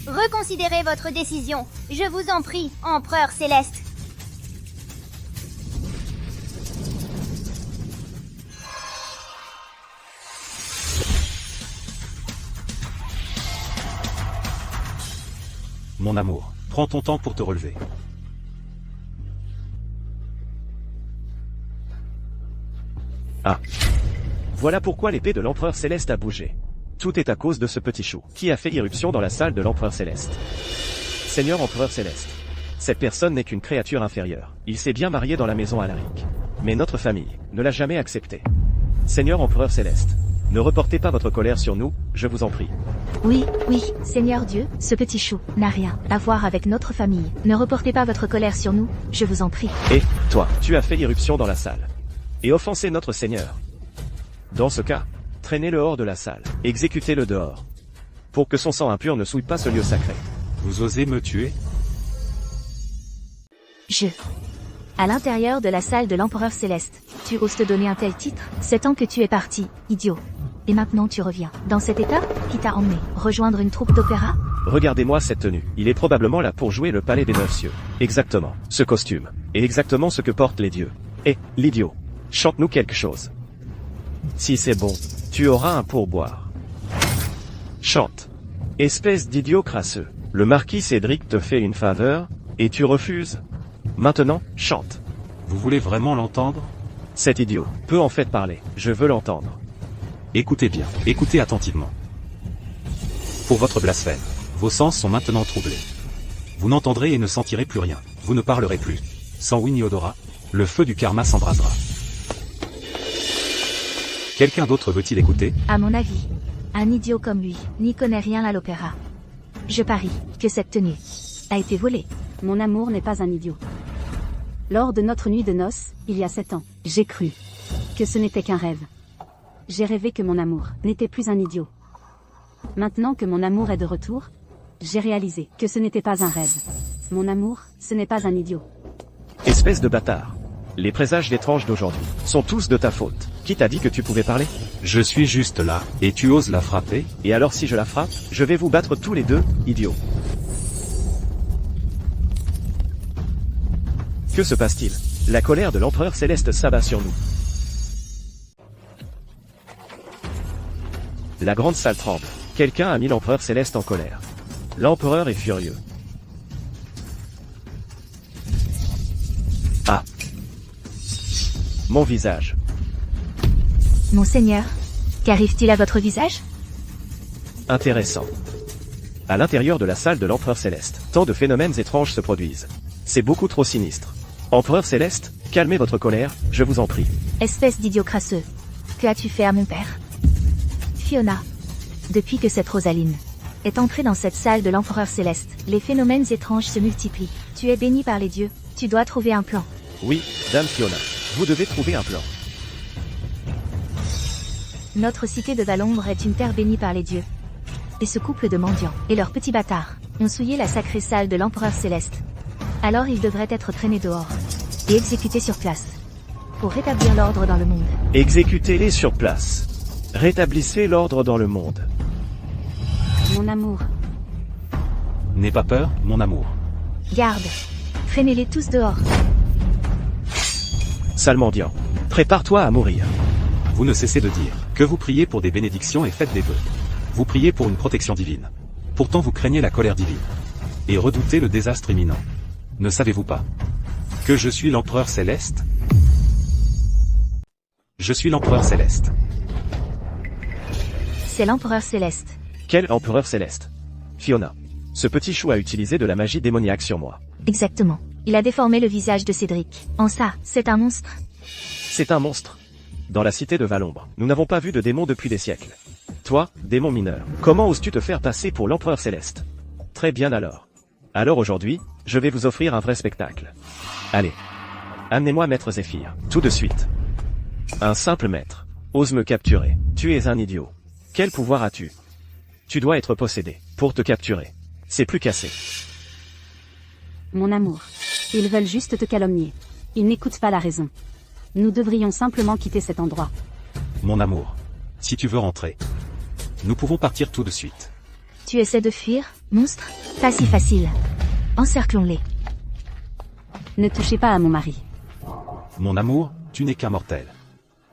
Reconsidérez votre décision. Je vous en prie, Empereur Céleste. Mon amour, prends ton temps pour te relever. Ah. Voilà pourquoi l'épée de l'Empereur Céleste a bougé. Tout est à cause de ce petit chou, qui a fait irruption dans la salle de l'Empereur Céleste. Seigneur Empereur Céleste. Cette personne n'est qu'une créature inférieure. Il s'est bien marié dans la maison Alaric. Mais notre famille ne l'a jamais accepté. Seigneur Empereur Céleste. Ne reportez pas votre colère sur nous, je vous en prie. Oui, Seigneur Dieu, ce petit chou n'a rien à voir avec notre famille. Ne reportez pas votre colère sur nous, je vous en prie. Et, toi, tu as fait irruption dans la salle. Et offensé notre Seigneur. Dans ce cas, traînez-le hors de la salle, exécutez-le dehors. Pour que son sang impur ne souille pas ce lieu sacré. Vous osez me tuer? À l'intérieur de la salle de l'Empereur Céleste, tu oses te donner un tel titre? 7 ans que tu es parti, idiot. Et maintenant tu reviens. Dans cet état, qui t'a emmené? Rejoindre une troupe d'opéra? Regardez-moi cette tenue. Il est probablement là pour jouer le palais des 9 cieux. Exactement. Ce costume. Et exactement ce que portent les dieux. Et, l'idiot. Chante-nous quelque chose. Si c'est bon, tu auras un pourboire. Chante. Espèce d'idiot crasseux. Le marquis Cédric te fait une faveur, et tu refuses? Maintenant, chante. Vous voulez vraiment l'entendre? Cet idiot peut en fait parler. Je veux l'entendre. Écoutez bien, écoutez attentivement. Pour votre blasphème, vos sens sont maintenant troublés. Vous n'entendrez et ne sentirez plus rien. Vous ne parlerez plus. Sans Winnie Odora, le feu du karma s'embrasera. Quelqu'un d'autre veut-il écouter? À mon avis, un idiot comme lui n'y connaît rien à l'opéra. Je parie que cette tenue a été volée. Mon amour n'est pas un idiot. Lors de notre nuit de noces, il y a 7 ans, j'ai cru que ce n'était qu'un rêve. J'ai rêvé que mon amour n'était plus un idiot. Maintenant que mon amour est de retour, j'ai réalisé que ce n'était pas un rêve. Mon amour, ce n'est pas un idiot. Espèce de bâtard. Les présages d'étranges d'aujourd'hui sont tous de ta faute. Qui t'a dit que tu pouvais parler? Je suis juste là, et tu oses la frapper? Et alors si je la frappe, je vais vous battre tous les deux, idiots. Que se passe-t-il? La colère de l'Empereur Céleste s'abat sur nous. La grande salle tremble. Quelqu'un a mis l'Empereur Céleste en colère. L'Empereur est furieux. Ah. Mon visage. Mon Seigneur, qu'arrive-t-il à votre visage? Intéressant. À l'intérieur de la salle de l'Empereur Céleste, tant de phénomènes étranges se produisent. C'est beaucoup trop sinistre. Empereur Céleste, calmez votre colère, je vous en prie. Espèce d'idiot crasseux. Que as-tu fait à mon père? Fiona. Depuis que cette Rosaline est entrée dans cette salle de l'Empereur Céleste, les phénomènes étranges se multiplient. Tu es béni par les dieux, tu dois trouver un plan. Oui, Dame Fiona, vous devez trouver un plan. Notre cité de Valombre est une terre bénie par les dieux. Et ce couple de mendiants et leurs petits bâtards ont souillé la sacrée salle de l'Empereur Céleste. Alors ils devraient être traînés dehors et exécutés sur place pour rétablir l'ordre dans le monde. Exécutez-les sur place. Rétablissez l'ordre dans le monde. Mon amour. N'aie pas peur, mon amour. Garde. Traînez-les tous dehors. Sale mendiant, prépare-toi à mourir. Vous ne cessez de dire que vous priez pour des bénédictions et faites des vœux. Vous priez pour une protection divine. Pourtant vous craignez la colère divine. Et redoutez le désastre imminent. Ne savez-vous pas que je suis l'empereur céleste? Je suis l'empereur céleste. C'est l'empereur céleste. Quel empereur céleste? Fiona. Ce petit chou a utilisé de la magie démoniaque sur moi. Exactement. Il a déformé le visage de Cédric. En ça, c'est un monstre. C'est un monstre. Dans la cité de Valombre, nous n'avons pas vu de démon depuis des siècles. Toi, démon mineur, comment oses-tu te faire passer pour l'empereur céleste? Très bien alors. Alors aujourd'hui, je vais vous offrir un vrai spectacle. Allez. Amenez-moi Maître Zéphyr, tout de suite. Un simple maître. Ose me capturer. Tu es un idiot. Quel pouvoir as-tu? Tu dois être possédé, pour te capturer. C'est plus cassé. Mon amour. Ils veulent juste te calomnier. Ils n'écoutent pas la raison. Nous devrions simplement quitter cet endroit. Mon amour. Si tu veux rentrer, nous pouvons partir tout de suite. Tu essaies de fuir, monstre? Pas si facile. Encerclons-les. Ne touchez pas à mon mari. Mon amour, tu n'es qu'un mortel.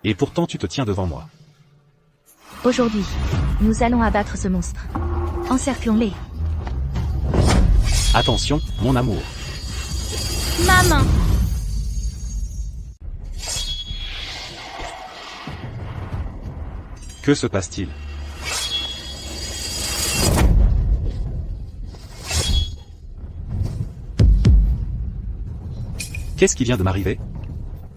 Et pourtant tu te tiens devant moi. Aujourd'hui, nous allons abattre ce monstre. Encerclons-les. Attention, mon amour. Maman. Que se passe-t-il? Qu'est-ce qui vient de m'arriver?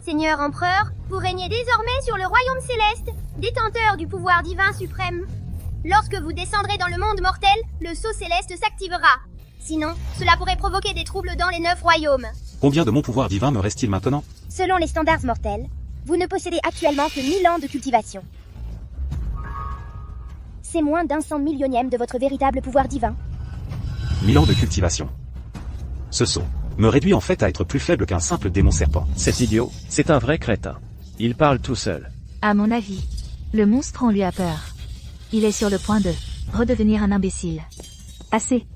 Seigneur empereur, vous régnez désormais sur le royaume céleste, détenteur du pouvoir divin suprême. Lorsque vous descendrez dans le monde mortel, le sceau céleste s'activera. Sinon, cela pourrait provoquer des troubles dans les 9 royaumes. Combien de mon pouvoir divin me reste-t-il maintenant? Selon les standards mortels, vous ne possédez actuellement que 1000 ans de cultivation. C'est moins d'un 100 millionième de votre véritable pouvoir divin. 1000 ans de cultivation. Ce sceau me réduit en fait à être plus faible qu'un simple démon serpent. Cet idiot, c'est un vrai crétin. Il parle tout seul. À mon avis, le monstre en lui a peur. Il est sur le point de redevenir un imbécile. Assez.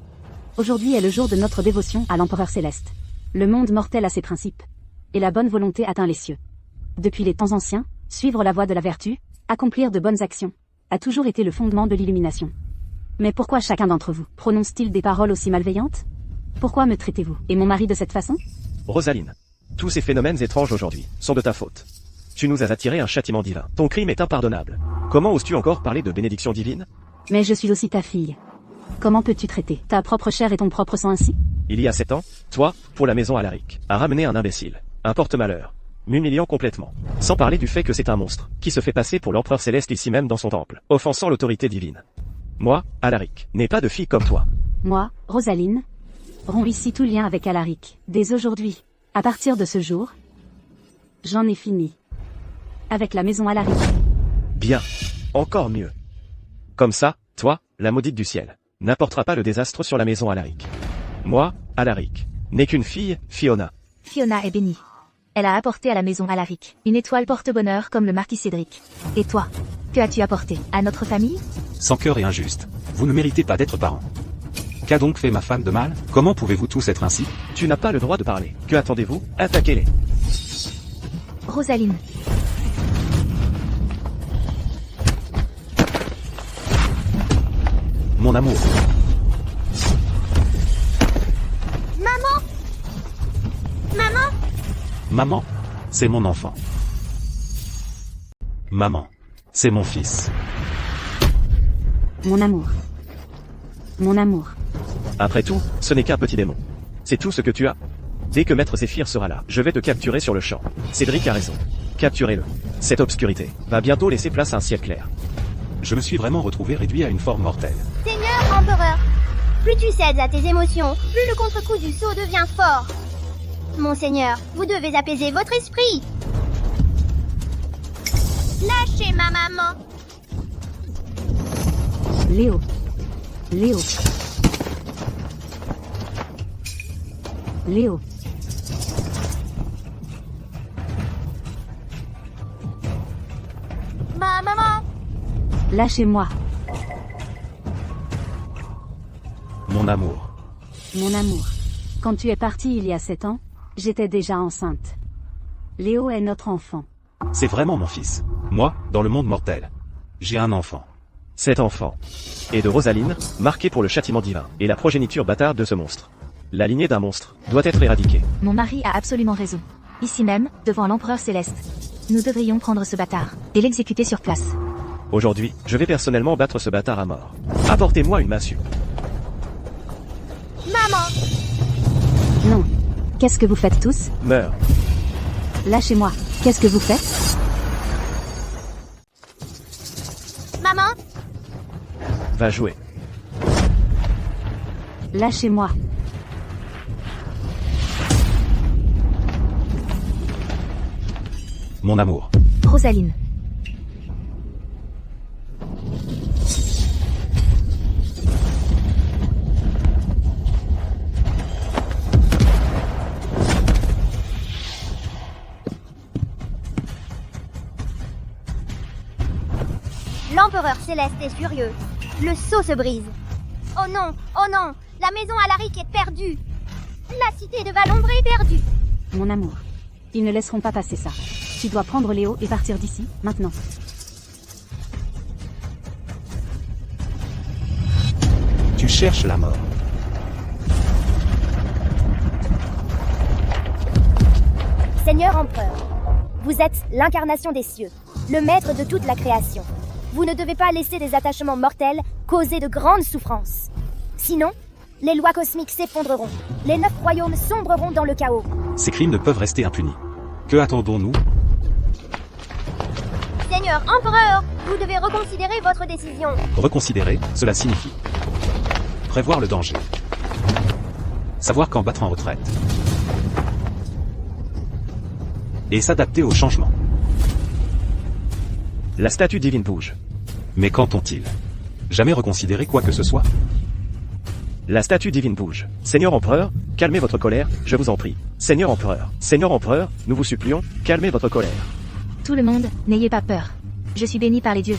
Aujourd'hui est le jour de notre dévotion à l'empereur céleste. Le monde mortel a ses principes. Et la bonne volonté atteint les cieux. Depuis les temps anciens, suivre la voie de la vertu, accomplir de bonnes actions, a toujours été le fondement de l'illumination. Mais pourquoi chacun d'entre vous prononce-t-il des paroles aussi malveillantes? Pourquoi me traitez-vous et mon mari de cette façon? Rosaline. Tous ces phénomènes étranges aujourd'hui sont de ta faute. Tu nous as attiré un châtiment divin. Ton crime est impardonnable. Comment oses-tu encore parler de bénédiction divine? Mais je suis aussi ta fille. Comment peux-tu traiter ta propre chair et ton propre sang ainsi? Il y a 7 ans, toi, pour la maison Alaric, a ramené un imbécile, un porte-malheur, m'humiliant complètement. Sans parler du fait que c'est un monstre, qui se fait passer pour l'empereur céleste ici même dans son temple, offensant l'autorité divine. Moi, Alaric, n'ai pas de fille comme toi. Moi, Rosaline, romps ici tout lien avec Alaric. Dès aujourd'hui, à partir de ce jour, j'en ai fini. Avec la maison Alaric. Bien. Encore mieux. Comme ça, toi, la maudite du ciel, n'apportera pas le désastre sur la maison Alaric. Moi, Alaric, n'ai qu'une fille, Fiona. Fiona est bénie. Elle a apporté à la maison Alaric une étoile porte-bonheur comme le marquis Cédric. Et toi, que as-tu apporté à notre famille? Sans cœur et injuste. Vous ne méritez pas d'être parents. Qu'a donc fait ma femme de mal? Comment pouvez-vous tous être ainsi? Tu n'as pas le droit de parler. Que attendez-vous? Attaquez-les. Rosaline. Mon amour. Maman! Maman! Maman, c'est mon enfant. Maman, c'est mon fils. Mon amour. Mon amour. Après tout, ce n'est qu'un petit démon. C'est tout ce que tu as. Dès que Maître Zéphyr sera là, je vais te capturer sur le champ. Cédric a raison. Capturez-le. Cette obscurité va bientôt laisser place à un ciel clair. Je me suis vraiment retrouvé réduit à une forme mortelle. Seigneur empereur, plus tu cèdes à tes émotions, plus le contre-coup du sceau devient fort. Monseigneur, vous devez apaiser votre esprit. Lâchez ma maman. Léo. Léo. Léo. Ma maman. Lâchez-moi. Mon amour. Mon amour. Quand tu es parti il y a 7 ans, j'étais déjà enceinte. Léo est notre enfant. C'est vraiment mon fils. Moi, dans le monde mortel. J'ai un enfant. Cet enfant est de Rosaline, marqué pour le châtiment divin, et la progéniture bâtarde de ce monstre. La lignée d'un monstre doit être éradiquée. Mon mari a absolument raison. Ici même, devant l'empereur céleste. Nous devrions prendre ce bâtard et l'exécuter sur place. Aujourd'hui, je vais personnellement battre ce bâtard à mort. Apportez-moi une massue. Maman! Non. Qu'est-ce que vous faites tous? Meurs. Lâchez-moi. Qu'est-ce que vous faites? Maman! Va jouer. Lâchez-moi. Mon amour. Rosaline. L'empereur céleste est furieux. Le sceau se brise. Oh non! Oh non! La maison Alaric est perdue! La cité de Valombre est perdue! Mon amour. Ils ne laisseront pas passer ça. Tu dois prendre Léo et partir d'ici, maintenant. Tu cherches la mort. Seigneur empereur, vous êtes l'incarnation des cieux, le maître de toute la création. Vous ne devez pas laisser des attachements mortels causer de grandes souffrances. Sinon, les lois cosmiques s'effondreront. Les 9 royaumes sombreront dans le chaos. Ces crimes ne peuvent rester impunis. Que attendons-nous? Seigneur empereur, vous devez reconsidérer votre décision. Reconsidérer, cela signifie prévoir le danger. Savoir quand battre en retraite. Et s'adapter aux changements. La statue divine bouge. Mais qu'entend-il? Jamais reconsidérer quoi que ce soit? La statue divine bouge. Seigneur empereur, calmez votre colère, je vous en prie. Seigneur empereur, nous vous supplions, calmez votre colère. Tout le monde, n'ayez pas peur. Je suis béni par les dieux.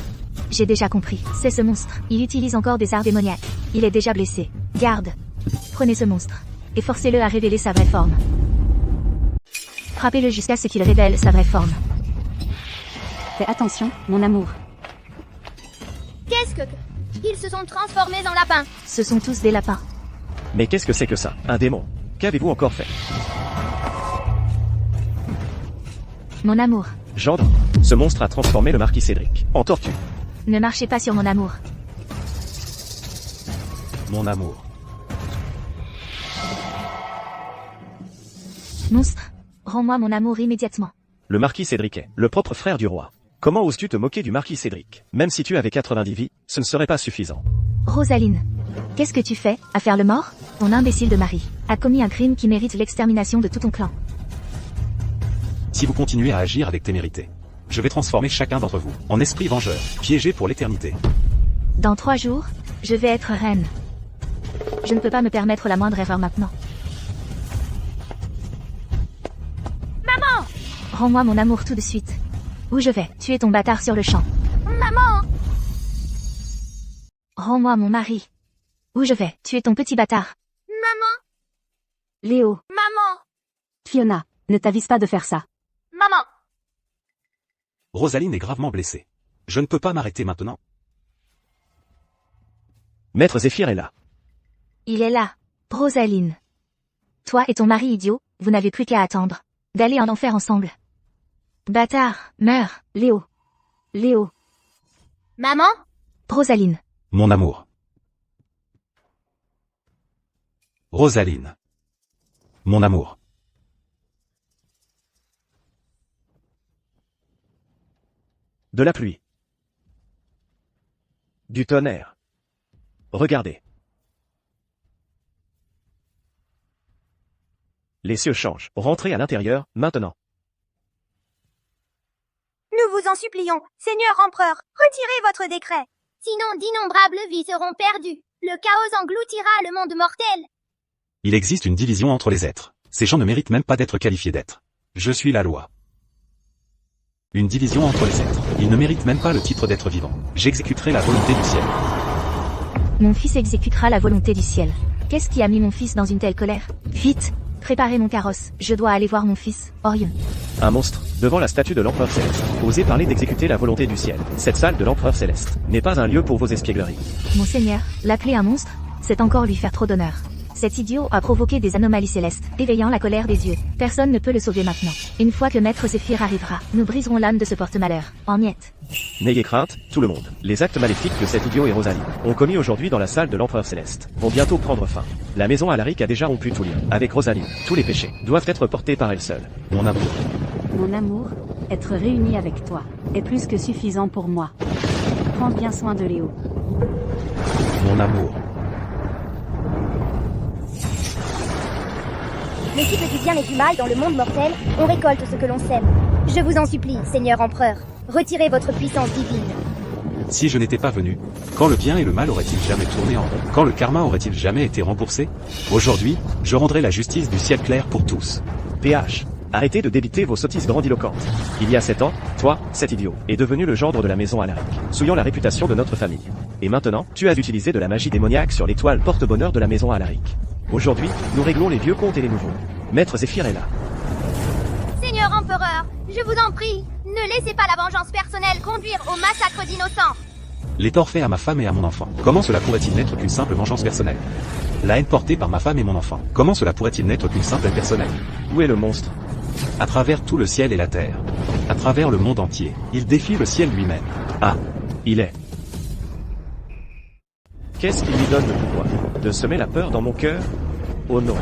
J'ai déjà compris. C'est ce monstre. Il utilise encore des arts démoniaques. Il est déjà blessé. Garde. Prenez ce monstre. Et forcez-le à révéler sa vraie forme. Frappez-le jusqu'à ce qu'il révèle sa vraie forme. Fais attention, mon amour. Qu'est-ce que... Ils se sont transformés en lapins. Ce sont tous des lapins. Mais qu'est-ce que c'est que ça? Un démon. Qu'avez-vous encore fait? Mon amour. Gendre, ce monstre a transformé le marquis Cédric en tortue. Ne marchez pas sur mon amour. Mon amour. Monstre. Rends-moi mon amour immédiatement. Le marquis Cédric est le propre frère du roi. Comment oses-tu te moquer du marquis Cédric? Même si tu avais 90 vies, ce ne serait pas suffisant. Rosaline. Qu'est-ce que tu fais? À faire le mort? Ton imbécile de mari a commis un crime qui mérite l'extermination de tout ton clan. Si vous continuez à agir avec témérité, je vais transformer chacun d'entre vous en esprit vengeur, piégé pour l'éternité. Dans 3 jours, je vais être reine. Je ne peux pas me permettre la moindre erreur maintenant. Maman! Rends-moi mon amour tout de suite. Où je vais? Tuer ton bâtard sur le champ. Maman! Rends-moi mon mari. Où je vais? Tuer ton petit bâtard. Maman! Léo, Maman! Fiona, ne t'avise pas de faire ça. Maman! Rosaline est gravement blessée. Je ne peux pas m'arrêter maintenant. Maître Zéphyr est là. Il est là. Rosaline. Toi et ton mari idiot, vous n'avez plus qu'à attendre d'aller en enfer ensemble. Bâtard, meurs. Léo. Léo. Maman? Rosaline. Mon amour. Rosaline. Mon amour. De la pluie. Du tonnerre. Regardez. Les cieux changent. Rentrez à l'intérieur, maintenant. Nous vous en supplions, Seigneur empereur, retirez votre décret. Sinon d'innombrables vies seront perdues. Le chaos engloutira le monde mortel. Il existe une division entre les êtres. Ces gens ne méritent même pas d'être qualifiés d'êtres. Je suis la loi. Une division entre les êtres. Ils ne méritent même pas le titre d'être vivant. J'exécuterai la volonté du ciel. Mon fils exécutera la volonté du ciel. Qu'est-ce qui a mis mon fils dans une telle colère? Vite, préparez mon carrosse. Je dois aller voir mon fils, Orion. Un monstre, devant la statue de l'Empereur Céleste. Osez parler d'exécuter la volonté du ciel. Cette salle de l'Empereur Céleste n'est pas un lieu pour vos espiègleries. Monseigneur, l'appeler un monstre, c'est encore lui faire trop d'honneur. Cet idiot a provoqué des anomalies célestes, éveillant la colère des dieux. Personne ne peut le sauver maintenant. Une fois que Maître Zéphyr arrivera, nous briserons l'âme de ce porte-malheur, en miettes. N'ayez crainte, tout le monde. Les actes maléfiques que cet idiot et Rosalie ont commis aujourd'hui dans la salle de l'Empereur Céleste vont bientôt prendre fin. La maison Alaric a déjà rompu tout lien avec Rosalie. Tous les péchés doivent être portés par elle seule. Mon amour. Mon amour, être réuni avec toi, est plus que suffisant pour moi. Prends bien soin de Léo. Mon amour. Le cycle du bien et du mal dans le monde mortel, on récolte ce que l'on sème. Je vous en supplie, Seigneur Empereur, retirez votre puissance divine. Si je n'étais pas venu, quand le bien et le mal auraient-ils jamais tourné en rond? Quand le karma aurait-il jamais été remboursé? Aujourd'hui, je rendrai la justice du ciel clair pour tous. PH. Arrêtez de débiter vos sottises grandiloquentes. Il y a 7 ans, toi, cet idiot, est devenu le gendre de la maison Alaric, souillant la réputation de notre famille. Et maintenant, tu as utilisé de la magie démoniaque sur l'étoile porte-bonheur de la maison Alaric. Aujourd'hui, nous réglons les vieux comptes et les nouveaux. Maître Zéphyr est là. Seigneur Empereur, je vous en prie, ne laissez pas la vengeance personnelle conduire au massacre d'innocents. Les torts faits à ma femme et à mon enfant. Comment cela pourrait-il n'être qu'une simple vengeance personnelle? La haine portée par ma femme et mon enfant. Comment cela pourrait-il n'être qu'une simple haine personnelle? Où est le monstre? À travers tout le ciel et la terre. À travers le monde entier. Il défie le ciel lui-même. Ah, il est. Qu'est-ce qui lui donne le pouvoir de semer la peur dans mon cœur? Oh non.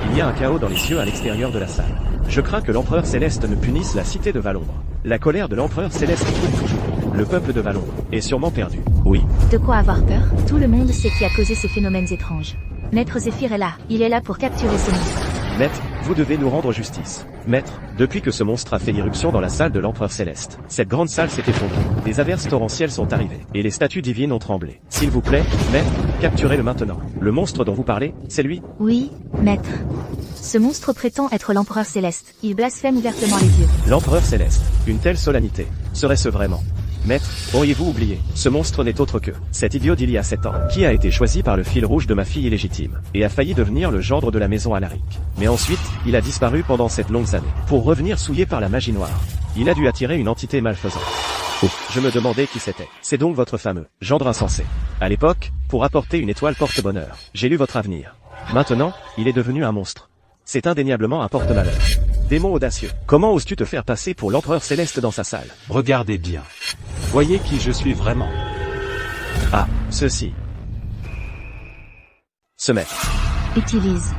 Il y a un chaos dans les cieux à l'extérieur de la salle. Je crains que l'Empereur Céleste ne punisse la cité de Valombre. La colère de l'Empereur Céleste trouve toujours. Le peuple de Valombre est sûrement perdu. Oui. De quoi avoir peur? Tout le monde sait qui a causé ces phénomènes étranges. Maître Zéphyr est là, il est là pour capturer ce monstre. Maître, vous devez nous rendre justice. Maître, depuis que ce monstre a fait irruption dans la salle de l'Empereur Céleste, cette grande salle s'est effondrée. Des averses torrentielles sont arrivées, et les statues divines ont tremblé. S'il vous plaît, Maître, capturez-le maintenant. Le monstre dont vous parlez, c'est lui? Oui, Maître. Ce monstre prétend être l'Empereur Céleste. Il blasphème ouvertement les dieux. L'Empereur Céleste, une telle solennité, serait-ce vraiment? Maître, auriez-vous oublié, ce monstre n'est autre que cet idiot d'il y a 7 ans, qui a été choisi par le fil rouge de ma fille illégitime, et a failli devenir le gendre de la maison Alaric. Mais ensuite, il a disparu pendant cette longue année, pour revenir souillé par la magie noire. Il a dû attirer une entité malfaisante. Je me demandais qui c'était. C'est donc votre fameux gendre insensé. À l'époque, pour apporter une étoile porte-bonheur, j'ai lu votre avenir. Maintenant, il est devenu un monstre. C'est indéniablement un porte-malheur. Démon audacieux, comment oses-tu te faire passer pour l'Empereur Céleste dans sa salle? Regardez bien. Voyez qui je suis vraiment. Ah, ceci. Ce maître. Utilise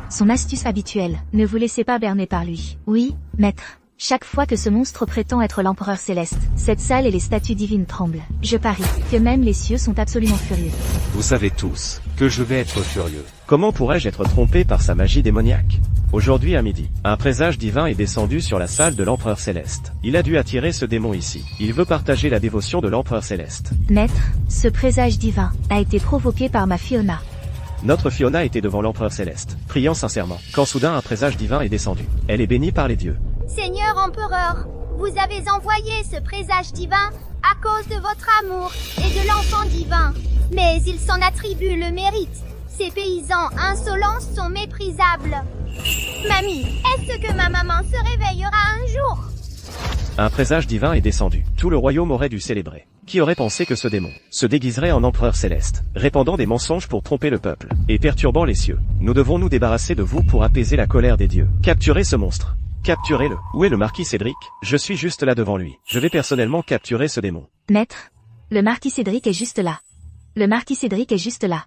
son astuce habituelle. Ne vous laissez pas berner par lui. Oui, Maître. Chaque fois que ce monstre prétend être l'Empereur Céleste, cette salle et les statues divines tremblent. Je parie que même les cieux sont absolument furieux. Vous savez tous que je vais être furieux. Comment pourrais-je être trompé par sa magie démoniaque? Aujourd'hui à midi, un présage divin est descendu sur la salle de l'Empereur Céleste. Il a dû attirer ce démon ici. Il veut partager la dévotion de l'Empereur Céleste. Maître, ce présage divin a été provoqué par ma Fiona. Notre Fiona était devant l'Empereur Céleste, priant sincèrement, quand soudain un présage divin est descendu. Elle est bénie par les dieux. Seigneur Empereur, vous avez envoyé ce présage divin à cause de votre amour et de l'enfant divin. Mais il s'en attribue le mérite. Ces paysans insolents sont méprisables. Mamie, est-ce que ma maman se réveillera un jour? Un présage divin est descendu. Tout le royaume aurait dû célébrer. Qui aurait pensé que ce démon se déguiserait en empereur céleste, répandant des mensonges pour tromper le peuple, et perturbant les cieux? Nous devons nous débarrasser de vous pour apaiser la colère des dieux. Capturez ce monstre. Capturez-le. Où est le marquis Cédric? Je suis juste là devant lui. Je vais personnellement capturer ce démon. Maître, le marquis Cédric est juste là. Le marquis Cédric est juste là.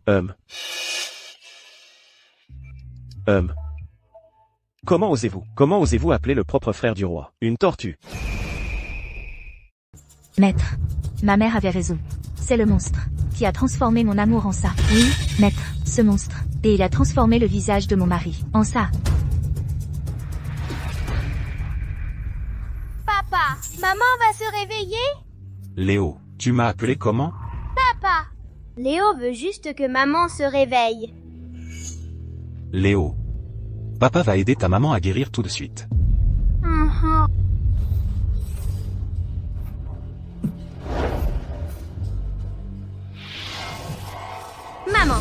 Comment osez-vous appeler le propre frère du roi une tortue? Maître, ma mère avait raison. C'est le monstre qui a transformé mon amour en ça. Oui, maître, ce monstre. Et il a transformé le visage de mon mari en ça. Papa, maman va se réveiller? Léo, tu m'as appelé comment? Papa, Léo veut juste que maman se réveille. Léo. Papa va aider ta maman à guérir tout de suite. Maman,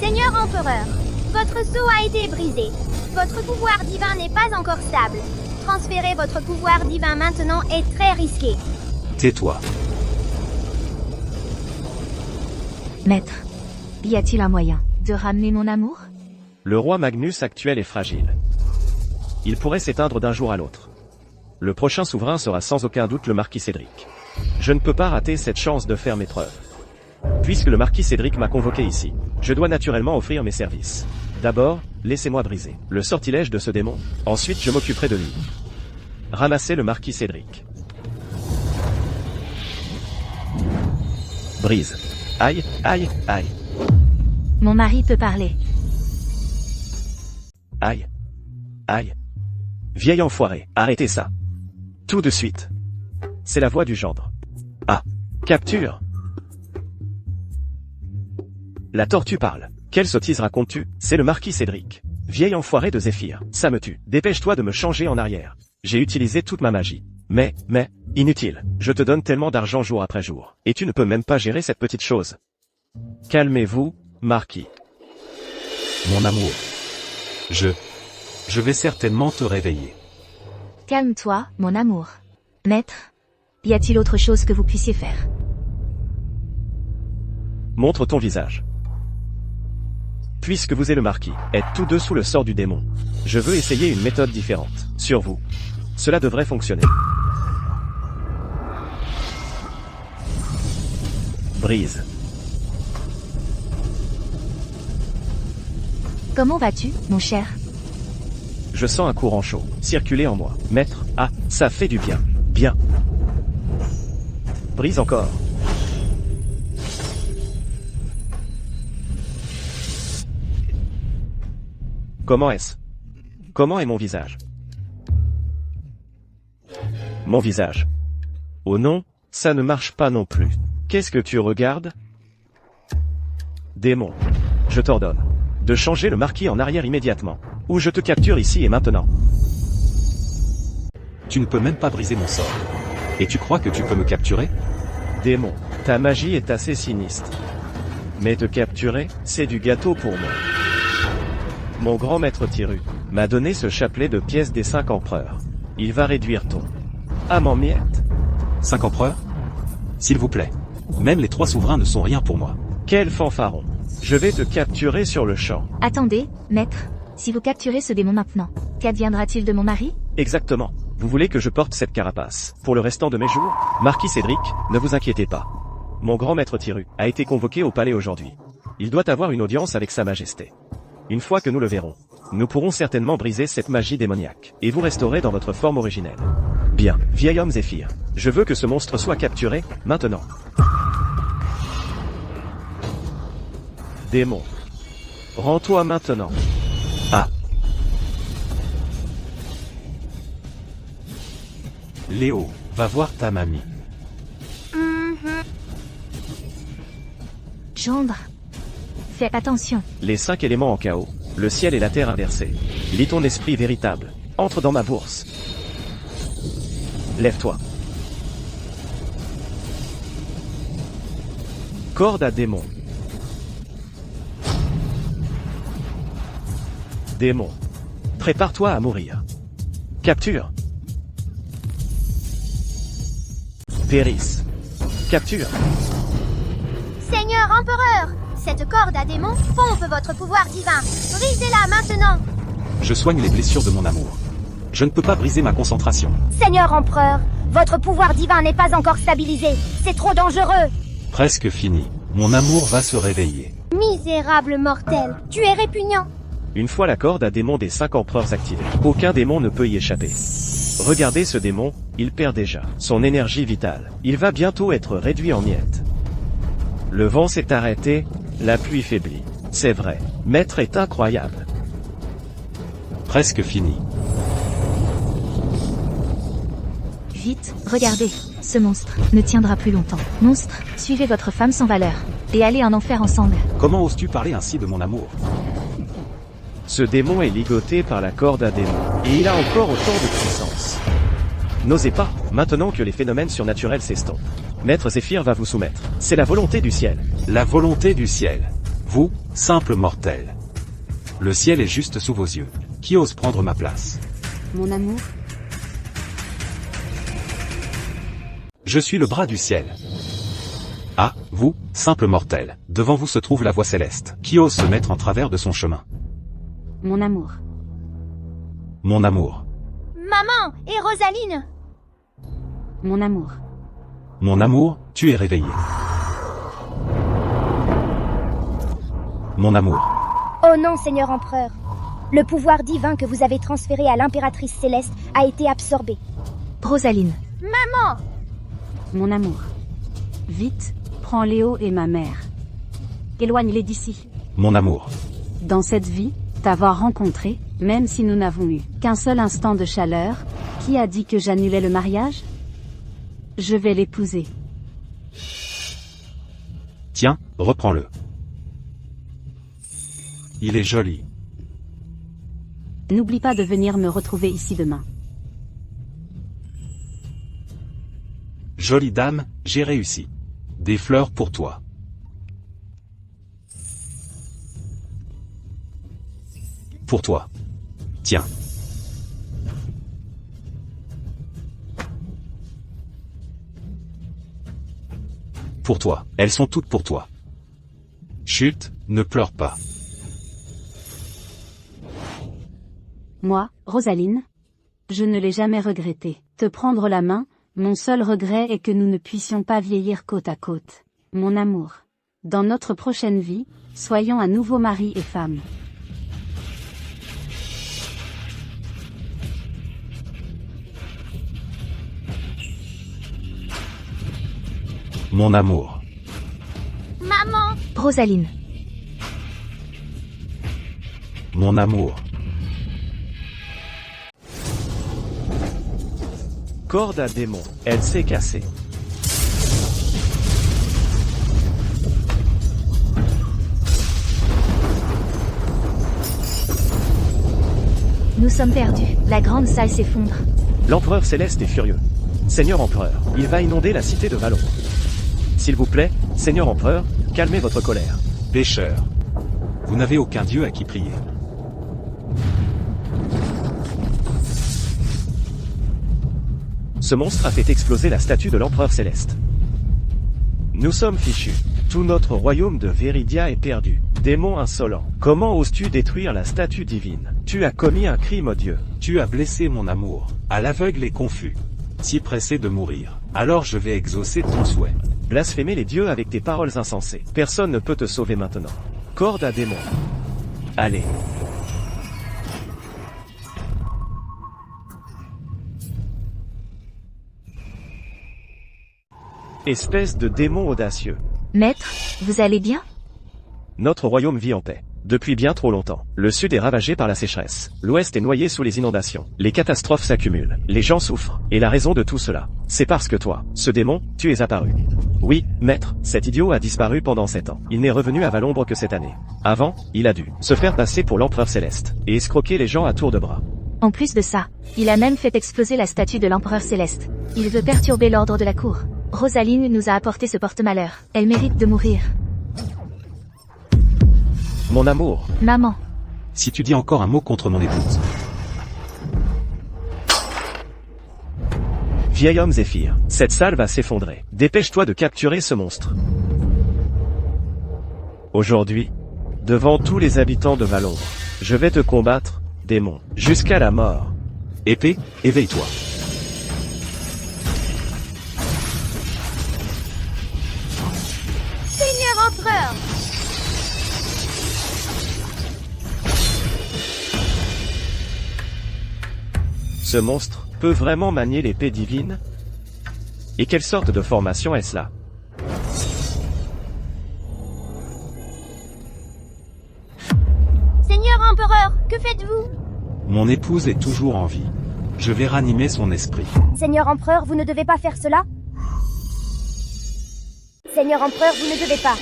Seigneur Empereur, votre sceau a été brisé. Votre pouvoir divin n'est pas encore stable. Transférer votre pouvoir divin maintenant est très risqué. Tais-toi. Maître, y a-t-il un moyen de ramener mon amour? Le roi Magnus actuel est fragile. Il pourrait s'éteindre d'un jour à l'autre. Le prochain souverain sera sans aucun doute le marquis Cédric. Je ne peux pas rater cette chance de faire mes preuves. Puisque le marquis Cédric m'a convoqué ici, je dois naturellement offrir mes services. D'abord, laissez-moi briser le sortilège de ce démon. Ensuite, je m'occuperai de lui. Ramassez le marquis Cédric. Brise. Aïe, aïe, aïe. Mon mari peut parler. Aïe. Aïe. Vieil enfoiré, arrêtez ça. Tout de suite. C'est la voix du gendre. Ah. Capture. La tortue parle. Quelle sottise racontes-tu? C'est le marquis Cédric. Vieil enfoiré de Zéphyr, ça me tue. Dépêche-toi de me changer en arrière. J'ai utilisé toute ma magie. Mais, inutile. Je te donne tellement d'argent jour après jour. Et tu ne peux même pas gérer cette petite chose. Calmez-vous, marquis. Mon amour. Je vais certainement te réveiller. Calme-toi, mon amour. Maître, y a-t-il autre chose que vous puissiez faire? Montre ton visage. Puisque vous et le marquis êtes tous deux sous le sort du démon, je veux essayer une méthode différente. Sur vous. Cela devrait fonctionner. Brise. Comment vas-tu, mon cher? Je sens un courant chaud circuler en moi. Maître, ah, ça fait du bien. Bien. Brise encore. Comment est-ce? Comment est mon visage? Mon visage. Oh non, ça ne marche pas non plus. Qu'est-ce que tu regardes? Démon. Je t'ordonne de changer le marquis en arrière immédiatement, ou je te capture ici et maintenant. Tu ne peux même pas briser mon sort. Et tu crois que tu peux me capturer? Démon, ta magie est assez sinistre. Mais te capturer, c'est du gâteau pour moi. Mon grand maître Tiru m'a donné ce chapelet de pièces des 5 empereurs. Il va réduire ton âme en miettes. 5 empereurs? S'il vous plaît. Même les 3 souverains ne sont rien pour moi. Quel fanfaron. Je vais te capturer sur le champ. Attendez, maître. Si vous capturez ce démon maintenant, qu'adviendra-t-il de mon mari? Exactement. Vous voulez que je porte cette carapace pour le restant de mes jours? Marquis Cédric, ne vous inquiétez pas. Mon grand maître Tiru a été convoqué au palais aujourd'hui. Il doit avoir une audience avec sa majesté. Une fois que nous le verrons, nous pourrons certainement briser cette magie démoniaque, et vous restaurer dans votre forme originelle. Bien, vieil homme Zéphyr, je veux que ce monstre soit capturé, maintenant. Démon. Rends-toi maintenant. Ah. Léo, va voir ta mamie. Gendre. Fais attention. Les 5 éléments en chaos, le ciel et la terre inversés. Lis ton esprit véritable. Entre dans ma bourse. Lève-toi. Corde à démon. Démon. Prépare-toi à mourir. Capture. Périsse. Capture. Seigneur empereur, cette corde à démon pompe votre pouvoir divin. Brisez-la maintenant. Je soigne les blessures de mon amour. Je ne peux pas briser ma concentration. Seigneur empereur, votre pouvoir divin n'est pas encore stabilisé. C'est trop dangereux. Presque fini. Mon amour va se réveiller. Misérable mortel, tu es répugnant. Une fois la corde à démon des 5 empereurs activée, aucun démon ne peut y échapper. Regardez ce démon, il perd déjà son énergie vitale. Il va bientôt être réduit en miettes. Le vent s'est arrêté, la pluie faiblit. C'est vrai, Maître est incroyable. Presque fini. Vite, regardez. Ce monstre ne tiendra plus longtemps. Monstre, suivez votre femme sans valeur. Et allez en enfer ensemble. Comment oses-tu parler ainsi de mon amour? Ce démon est ligoté par la corde à démon, et il a encore autant de puissance. N'osez pas, maintenant que les phénomènes surnaturels s'estompent. Maître Zéphyr va vous soumettre. C'est la volonté du ciel. La volonté du ciel. Vous, simple mortel. Le ciel est juste sous vos yeux. Qui ose prendre ma place? Mon amour, Je suis le bras du ciel. Ah, vous, simple mortel, devant vous se trouve la voie céleste, qui ose se mettre en travers de son chemin. Mon amour. Mon amour. Maman et Rosaline. Mon amour. Mon amour, tu es réveillé. Mon amour. Oh non, Seigneur Empereur. Le pouvoir divin que vous avez transféré à l'impératrice céleste a été absorbé. Rosaline. Maman! Mon amour. Vite, prends Léo et ma mère. Éloigne-les d'ici. Mon amour. Dans cette vie, t'avoir rencontré, même si nous n'avons eu qu'un seul instant de chaleur, qui a dit que j'annulais le mariage? Je vais l'épouser. Tiens, reprends-le. Il est joli. N'oublie pas de venir me retrouver ici demain. Jolie dame, j'ai réussi. Des fleurs pour toi. Pour toi. Tiens. Pour toi, elles sont toutes pour toi. Chut, ne pleure pas. Moi, Rosaline, je ne l'ai jamais regretté. Te prendre la main, mon seul regret est que nous ne puissions pas vieillir côte à côte. Mon amour. Dans notre prochaine vie, soyons à nouveau mari et femme. Mon amour. Maman! Rosaline. Mon amour. Corde à démon. Elle s'est cassée. Nous sommes perdus. La grande salle s'effondre. L'empereur céleste est furieux. Seigneur empereur, il va inonder la cité de Valon. S'il vous plaît, Seigneur empereur, calmez votre colère. Pécheur. Vous n'avez aucun dieu à qui prier. Ce monstre a fait exploser la statue de l'empereur céleste. Nous sommes fichus. Tout notre royaume de Viridia est perdu. Démon insolent, comment oses-tu détruire la statue divine? Tu as commis un crime odieux. Tu as blessé mon amour, à l'aveugle et confus. Si pressé de mourir, alors je vais exaucer ton souhait. Blasphémer les dieux avec tes paroles insensées. Personne ne peut te sauver maintenant. Corde à démon. Allez. Espèce de démon audacieux. Maître, vous allez bien? Notre royaume vit en paix. Depuis bien trop longtemps. Le sud est ravagé par la sécheresse. L'ouest est noyé sous les inondations. Les catastrophes s'accumulent. Les gens souffrent. Et la raison de tout cela, c'est parce que toi, ce démon, tu es apparu. Oui, maître, cet idiot a disparu pendant 7 ans. Il n'est revenu à Valombre que cette année. Avant, il a dû se faire passer pour l'empereur céleste et escroquer les gens à tour de bras. En plus de ça, il a même fait exploser la statue de l'empereur céleste. Il veut perturber l'ordre de la cour. Rosaline nous a apporté ce porte-malheur. Elle mérite de mourir. Mon amour. Maman. Si tu dis encore un mot contre mon épouse. Vieil homme Zéphyr, cette salle va s'effondrer. Dépêche-toi de capturer ce monstre. Aujourd'hui, devant tous les habitants de Valombre, je vais te combattre, démon, jusqu'à la mort. Épée, éveille-toi. Seigneur Empereur! Ce monstre peut vraiment manier l'épée divine? Et quelle sorte de formation est-ce là? Seigneur Empereur, que faites-vous? Mon épouse est toujours en vie. Je vais ranimer son esprit. Seigneur Empereur, vous ne devez pas faire cela? Seigneur Empereur, vous ne devez pas.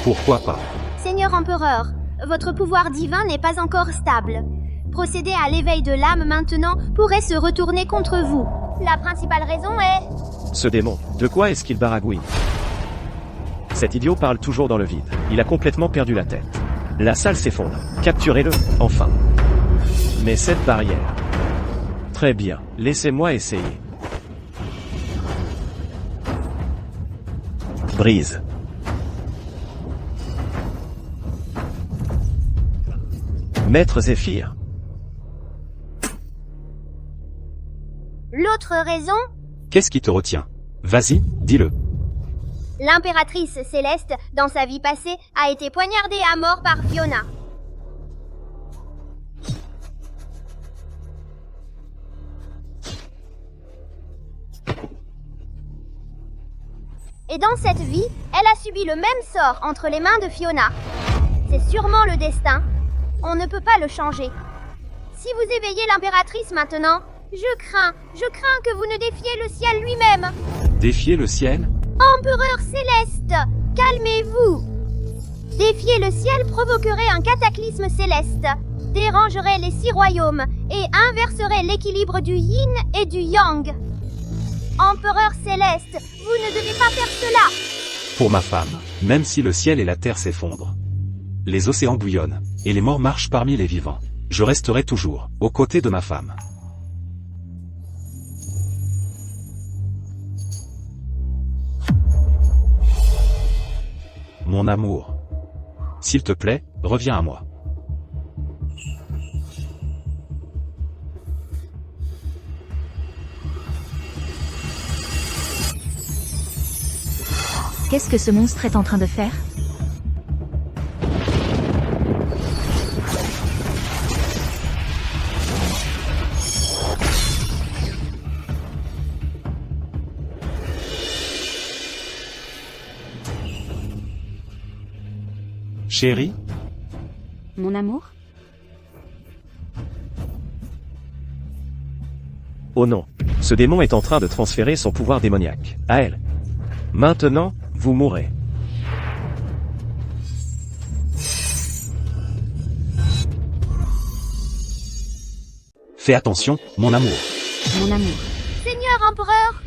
Pourquoi pas? Seigneur Empereur, votre pouvoir divin n'est pas encore stable. Procéder à l'éveil de l'âme maintenant pourrait se retourner contre vous. La principale raison est... Ce démon, de quoi est-ce qu'il baragouine? Cet idiot parle toujours dans le vide. Il a complètement perdu la tête. La salle s'effondre. Capturez-le, enfin. Mais cette barrière... Très bien, laissez-moi essayer. Brise. Maître Zéphyr. L'autre raison, Qu'est-ce qui te retient? Vas-y, dis-le. l'impératrice céleste, dans sa vie passée, a été poignardée à mort par Fiona. Et dans cette vie, elle a subi le même sort entre les mains de Fiona. C'est sûrement le destin. On ne peut pas le changer. Si vous éveillez l'impératrice maintenant, je crains que vous ne défiez le ciel lui-même. Défier le ciel? Empereur céleste, calmez-vous. Défier le ciel provoquerait un cataclysme céleste, dérangerait les 6 royaumes et inverserait l'équilibre du yin et du yang. Empereur céleste, vous ne devez pas faire cela. Pour ma femme, même si le ciel et la terre s'effondrent, les océans bouillonnent, et les morts marchent parmi les vivants, je resterai toujours aux côtés de ma femme. Mon amour. S'il te plaît, reviens à moi. Qu'est-ce que ce monstre est en train de faire? Chérie? Mon amour? Oh non. Ce démon est en train de transférer son pouvoir démoniaque à elle. Maintenant, vous mourrez. Fais attention, mon amour. Mon amour. Seigneur empereur,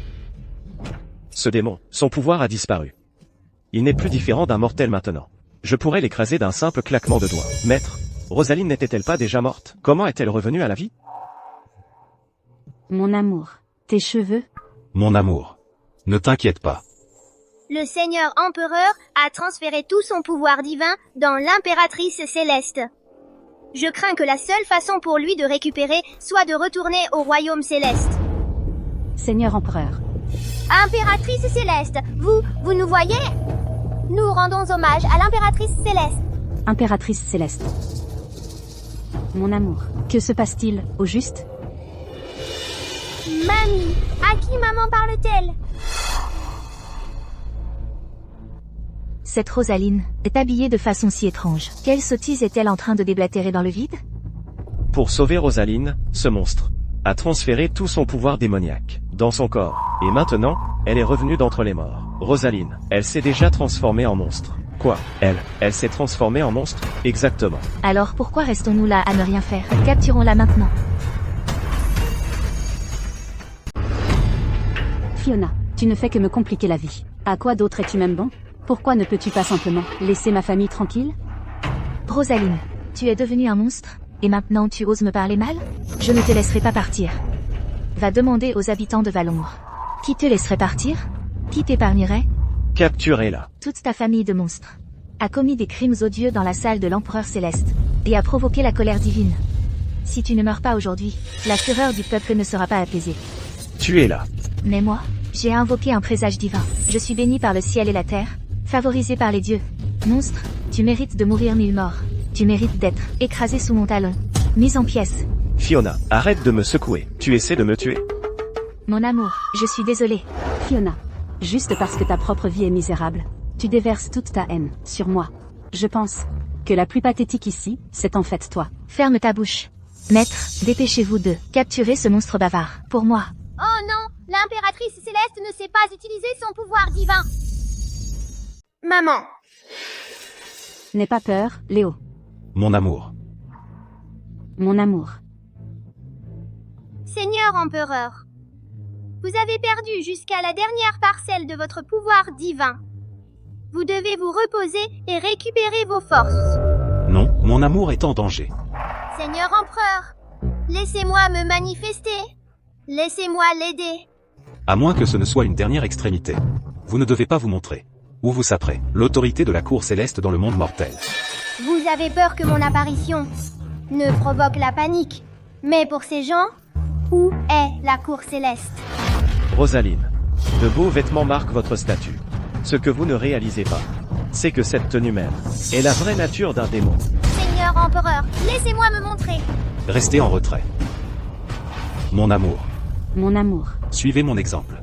Ce démon, son pouvoir a disparu. Il n'est plus différent d'un mortel maintenant. Je pourrais l'écraser d'un simple claquement de doigts. Maître, Rosaline n'était-elle pas déjà morte? Comment est-elle revenue à la vie? Mon amour. Tes cheveux? Mon amour. Ne t'inquiète pas. le Seigneur empereur a transféré tout son pouvoir divin dans l'impératrice céleste. Je crains que la seule façon pour lui de récupérer soit de retourner au royaume céleste. Seigneur empereur. Impératrice céleste, vous nous voyez? Nous rendons hommage à l'impératrice céleste. Impératrice céleste. Mon amour. Que se passe-t-il, au juste? Mamie, à qui maman parle-t-elle? Cette Rosaline est habillée de façon si étrange. Quelle sottise est-elle en train de déblatérer dans le vide? Pour sauver Rosaline, ce monstre a transféré tout son pouvoir démoniaque dans son corps. Et maintenant, elle est revenue d'entre les morts. Rosaline, elle s'est déjà transformée en monstre. Quoi? Elle s'est transformée en monstre? Exactement. Alors pourquoi restons-nous là à ne rien faire? Capturons-la maintenant. Fiona, tu ne fais que me compliquer la vie. À quoi d'autre es-tu même bon? Pourquoi ne peux-tu pas simplement laisser ma famille tranquille? Rosaline, tu es devenue un monstre? Et maintenant tu oses me parler mal? Je ne te laisserai pas partir. Va demander aux habitants de Valombre. Qui te laisserait partir? Qui t'épargnerait? Capturez-la. Toute ta famille de monstres a commis des crimes odieux dans la salle de l'Empereur Céleste et a provoqué la colère divine. Si tu ne meurs pas aujourd'hui, la fureur du peuple ne sera pas apaisée. Tuez-la. Mais moi, j'ai invoqué un présage divin. Je suis béni par le ciel et la terre, favorisé par les dieux. Monstre, tu mérites de mourir 1000 morts. Tu mérites d'être écrasé sous mon talon, mis en pièces. Fiona, arrête de me secouer. Tu essaies de me tuer? Mon amour, je suis désolée. Fiona, juste parce que ta propre vie est misérable, tu déverses toute ta haine sur moi. Je pense que la plus pathétique ici, c'est en fait toi. Ferme ta bouche. Maître, dépêchez-vous de capturer ce monstre bavard. Pour moi. Oh non, l'impératrice céleste ne sait pas utiliser son pouvoir divin. Maman, N'aie pas peur, Léo. Mon amour. Mon amour. Seigneur empereur, vous avez perdu jusqu'à la dernière parcelle de votre pouvoir divin. Vous devez vous reposer et récupérer vos forces. Non, mon amour est en danger. Seigneur empereur, laissez-moi me manifester. Laissez-moi l'aider. À moins que ce ne soit une dernière extrémité. Vous ne devez pas vous montrer. Où vous saprez, l'autorité de la cour céleste dans le monde mortel. Vous avez peur que mon apparition ne provoque la panique. Mais pour ces gens, où est la cour céleste? Rosaline, de beaux vêtements marquent votre statut. Ce que vous ne réalisez pas, c'est que cette tenue même est la vraie nature d'un démon. Seigneur empereur, laissez-moi me montrer. Restez en retrait. Mon amour, Mon amour. suivez mon exemple.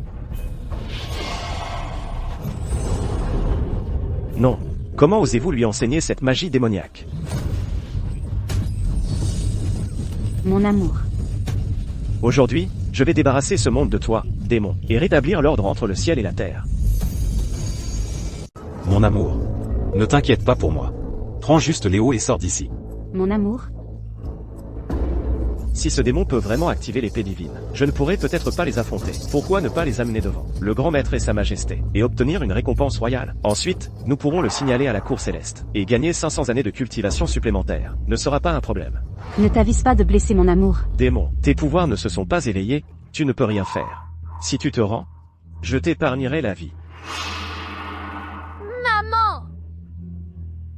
Non. Comment osez-vous lui enseigner cette magie démoniaque? Mon amour. Aujourd'hui, je vais débarrasser ce monde de toi, démon, et rétablir l'ordre entre le ciel et la terre. Mon amour. Ne t'inquiète pas pour moi. Prends juste Léo et sors d'ici. Mon amour. Si ce démon peut vraiment activer l'épée divine, je ne pourrais peut-être pas les affronter. Pourquoi ne pas les amener devant le grand maître et sa majesté, et obtenir une récompense royale? Ensuite, nous pourrons le signaler à la cour céleste, et gagner 500 années de cultivation supplémentaires. Ne sera pas un problème. Ne t'avise pas de blesser mon amour. Démon, tes pouvoirs ne se sont pas éveillés, tu ne peux rien faire. Si tu te rends, je t'épargnerai la vie. Maman!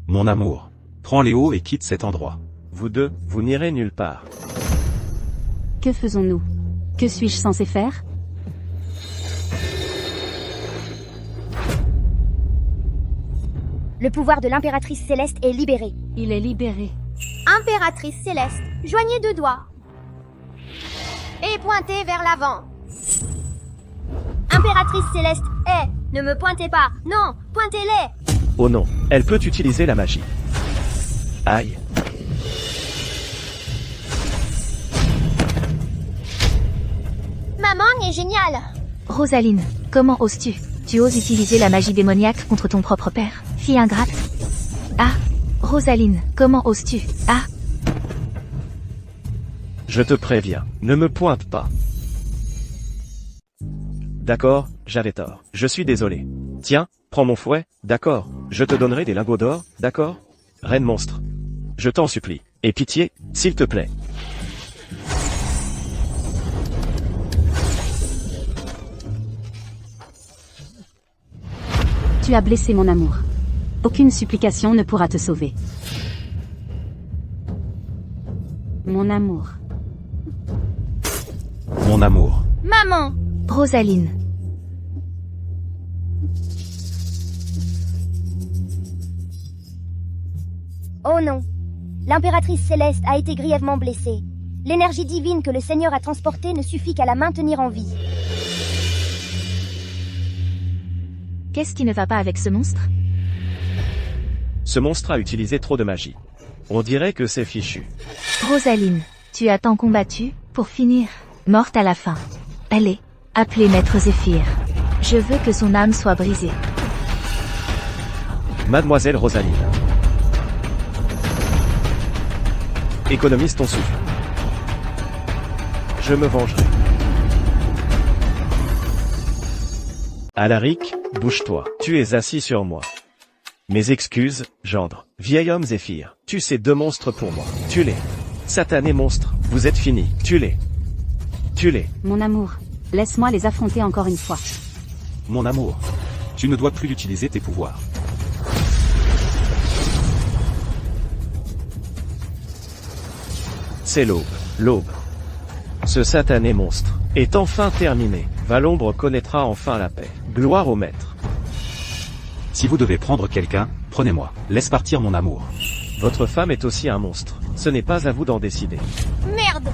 Mon amour. Prends Léo et quitte cet endroit. Vous deux, vous n'irez nulle part. Que faisons-nous? Que suis-je censé faire? Le pouvoir de l'impératrice céleste est libéré. Il est libéré. Impératrice céleste, joignez deux doigts. Et pointez vers l'avant. Impératrice céleste, ne me pointez pas. Non, pointez-les. Oh non, elle peut utiliser la magie. Aïe. Maman est géniale. Rosaline, comment oses-tu? Tu oses utiliser la magie démoniaque contre ton propre père? Fille ingrate. Ah, Rosaline, comment oses-tu? Ah, Je te préviens, ne me pointe pas. D'accord, j'avais tort. Je suis désolé. Tiens, prends mon fouet, d'accord. Je te donnerai des lingots d'or, d'accord? Reine monstre. Je t'en supplie. Et pitié, s'il te plaît. Tu as blessé mon amour. Aucune supplication ne pourra te sauver. Mon amour. Mon amour. Maman. Rosaline. Oh non. L'impératrice céleste a été grièvement blessée. L'énergie divine que le Seigneur a transportée ne suffit qu'à la maintenir en vie. Qu'est-ce qui ne va pas avec ce monstre? Ce monstre a utilisé trop de magie. On dirait que c'est fichu. Rosaline, tu as tant combattu, pour finir, morte à la fin. Allez, appelez Maître Zéphyr. Je veux que son âme soit brisée. Mademoiselle Rosaline. Économise ton souffle. Je me vengerai. Alaric, bouge-toi. Tu es assis sur moi. Mes excuses, gendre. Vieil homme Zéphyr. Tu ces deux monstres pour moi. Tue-les. Satané monstre, vous êtes finis. Tue-les. Tue-les. Mon amour. Laisse-moi les affronter encore une fois. Mon amour. Tu ne dois plus utiliser tes pouvoirs. C'est l'aube. L'aube. Ce satané monstre est enfin terminé. Valombre connaîtra enfin la paix. Gloire au maître. Si vous devez prendre quelqu'un, prenez-moi. Laisse partir mon amour. Votre femme est aussi un monstre. Ce n'est pas à vous d'en décider. Merde.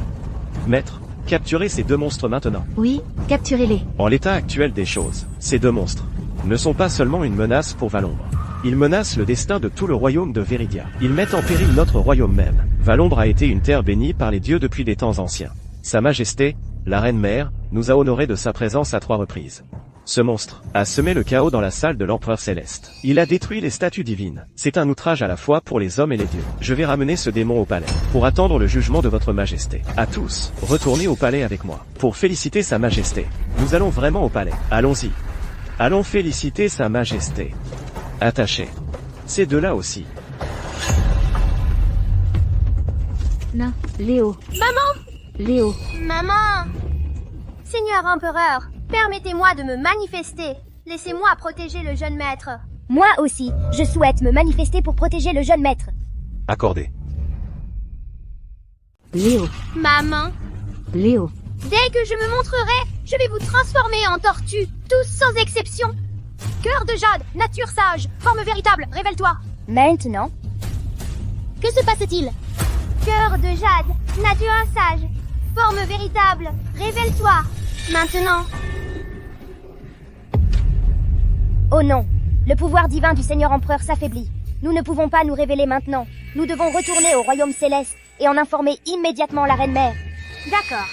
Maître, capturez ces deux monstres maintenant. Oui, capturez-les. En l'état actuel des choses, ces deux monstres ne sont pas seulement une menace pour Valombre. Ils menacent le destin de tout le royaume de Viridia. Ils mettent en péril notre royaume même. Valombre a été une terre bénie par les dieux depuis des temps anciens. Sa Majesté, la Reine-Mère, nous a honorés de sa présence à 3 reprises. Ce monstre a semé le chaos dans la salle de l'Empereur Céleste. Il a détruit les statues divines. C'est un outrage à la fois pour les hommes et les dieux. Je vais ramener ce démon au palais, pour attendre le jugement de votre Majesté. À tous, retournez au palais avec moi, pour féliciter sa Majesté. Nous allons vraiment au palais. Allons-y. Allons féliciter sa Majesté. Attachez. Ces deux-là aussi. Non, Léo. Maman. Léo. Maman. Seigneur empereur, permettez-moi de me manifester. Laissez-moi protéger le jeune maître. Moi aussi, je souhaite me manifester pour protéger le jeune maître. Accordé. Léo, Maman, Léo, dès que je me montrerai, je vais vous transformer en tortue, tous sans exception. Cœur de jade, nature sage, forme véritable, révèle-toi. Maintenant. Que se passe-t-il? Cœur de jade, nature sage, forme véritable, révèle-toi. Maintenant. Oh non, le pouvoir divin du Seigneur Empereur s'affaiblit. Nous ne pouvons pas nous révéler maintenant. Nous devons retourner au royaume céleste et en informer immédiatement la reine-mère. D'accord.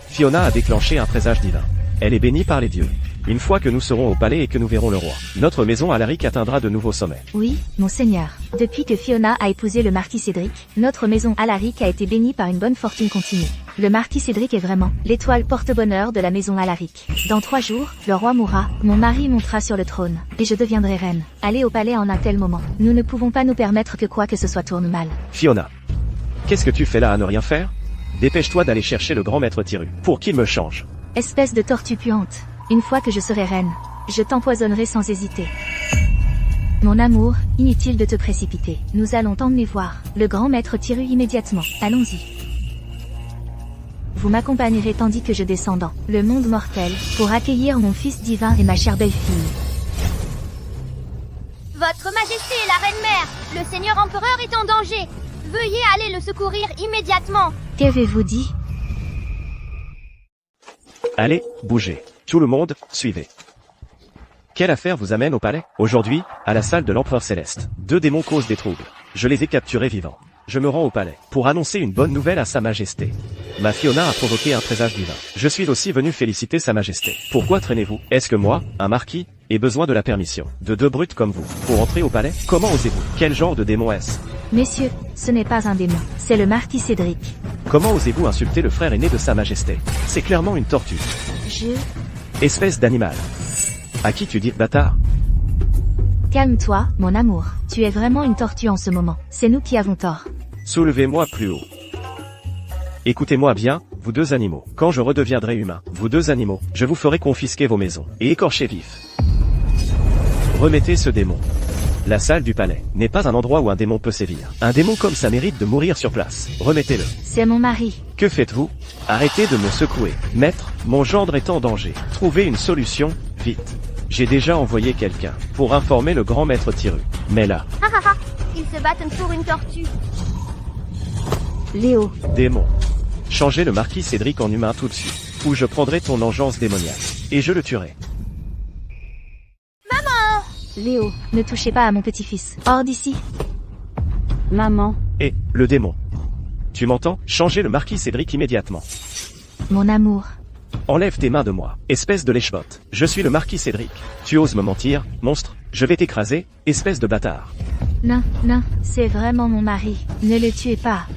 Fiona a déclenché un présage divin. Elle est bénie par les dieux. Une fois que nous serons au palais et que nous verrons le roi, notre maison Alaric atteindra de nouveaux sommets. Oui, mon seigneur. Depuis que Fiona a épousé le marquis Cédric, notre maison Alaric a été bénie par une bonne fortune continue. Le marquis Cédric est vraiment l'étoile porte-bonheur de la maison Alaric. Dans 3 jours, le roi mourra, mon mari montera sur le trône, et je deviendrai reine. Aller au palais en un tel moment. Nous ne pouvons pas nous permettre que quoi que ce soit tourne mal. Fiona, qu'est-ce que tu fais là à ne rien faire? Dépêche-toi d'aller chercher le grand maître Tiru, pour qu'il me change. Espèce de tortue puante. Une fois que je serai reine, je t'empoisonnerai sans hésiter. Mon amour, inutile de te précipiter. Nous allons t'emmener voir le grand maître Tiru immédiatement. Allons-y. Vous m'accompagnerez tandis que je descends dans le monde mortel pour accueillir mon fils divin et ma chère belle-fille. Votre Majesté, la reine-mère, le Seigneur Empereur est en danger. Veuillez aller le secourir immédiatement. Qu'avez-vous dit? Allez, bougez. Tout le monde, suivez. Quelle affaire vous amène au palais? Aujourd'hui, à la salle de l'Empereur Céleste. 2 démons causent des troubles. Je les ai capturés vivants. Je me rends au palais pour annoncer une bonne nouvelle à Sa Majesté. Ma Fiona a provoqué un présage divin. Je suis aussi venu féliciter Sa Majesté. Pourquoi traînez-vous? Est-ce que moi, un marquis, ai besoin de la permission de 2 brutes comme vous pour entrer au palais? Comment osez-vous? Quel genre de démon est-ce? Messieurs, ce n'est pas un démon, c'est le marquis Cédric. Comment osez-vous insulter le frère aîné de Sa Majesté? C'est clairement une tortue. Espèce d'animal. À qui tu dis bâtard? Calme-toi, mon amour. Tu es vraiment une tortue en ce moment. C'est nous qui avons tort. Soulevez-moi plus haut. Écoutez-moi bien, vous 2 animaux. Quand je redeviendrai humain, vous 2 animaux, je vous ferai confisquer vos maisons et écorcher vif. Remettez ce démon. La salle du palais n'est pas un endroit où un démon peut sévir. Un démon comme ça mérite de mourir sur place. Remettez-le. C'est mon mari. Que faites-vous? Arrêtez de me secouer. Maître, mon gendre est en danger. Trouvez une solution, vite. J'ai déjà envoyé quelqu'un pour informer le grand maître Tiru. Mais là, Ils se battent pour une tortue. Léo, démon. Changez le marquis Cédric en humain tout de suite, ou je prendrai ton engeance démoniaque, et je le tuerai. Léo, Ne touchez pas à mon petit-fils. Hors d'ici. maman, Et, le démon. Tu m'entends? Changez le marquis Cédric immédiatement. Mon amour. Enlève tes mains de moi, espèce de lèche-botte. Je suis le marquis Cédric. Tu oses me mentir, monstre? Je vais t'écraser, espèce de bâtard. Non, non, c'est vraiment mon mari. Ne le tuez pas.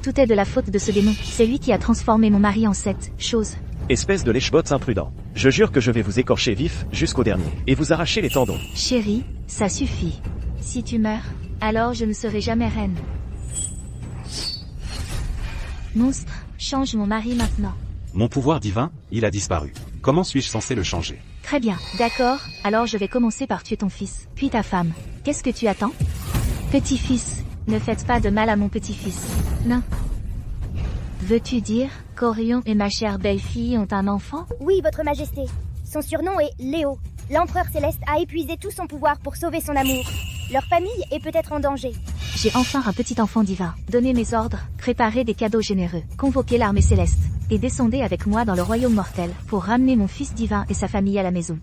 Tout est de la faute de ce démon. C'est lui qui a transformé mon mari en cette chose. Espèce de lèche-botte imprudent. Je jure que je vais vous écorcher vif, jusqu'au dernier, et vous arracher les tendons. Chérie, ça suffit. Si tu meurs, alors je ne serai jamais reine. Monstre, change mon mari maintenant. Mon pouvoir divin, il a disparu. Comment suis-je censé le changer? Très bien, d'accord, alors je vais commencer par tuer ton fils, puis ta femme. Qu'est-ce que tu attends? Petit-fils, ne faites pas de mal à mon petit-fils. Non. Veux-tu dire qu'Orion et ma chère belle-fille ont un enfant? Oui, votre Majesté. Son surnom est Léo. L'Empereur Céleste a épuisé tout son pouvoir pour sauver son amour. Leur famille est peut-être en danger. J'ai enfin un petit enfant divin. Donnez mes ordres, préparez des cadeaux généreux, convoquez l'armée céleste, et descendez avec moi dans le royaume mortel, pour ramener mon fils divin et sa famille à la maison.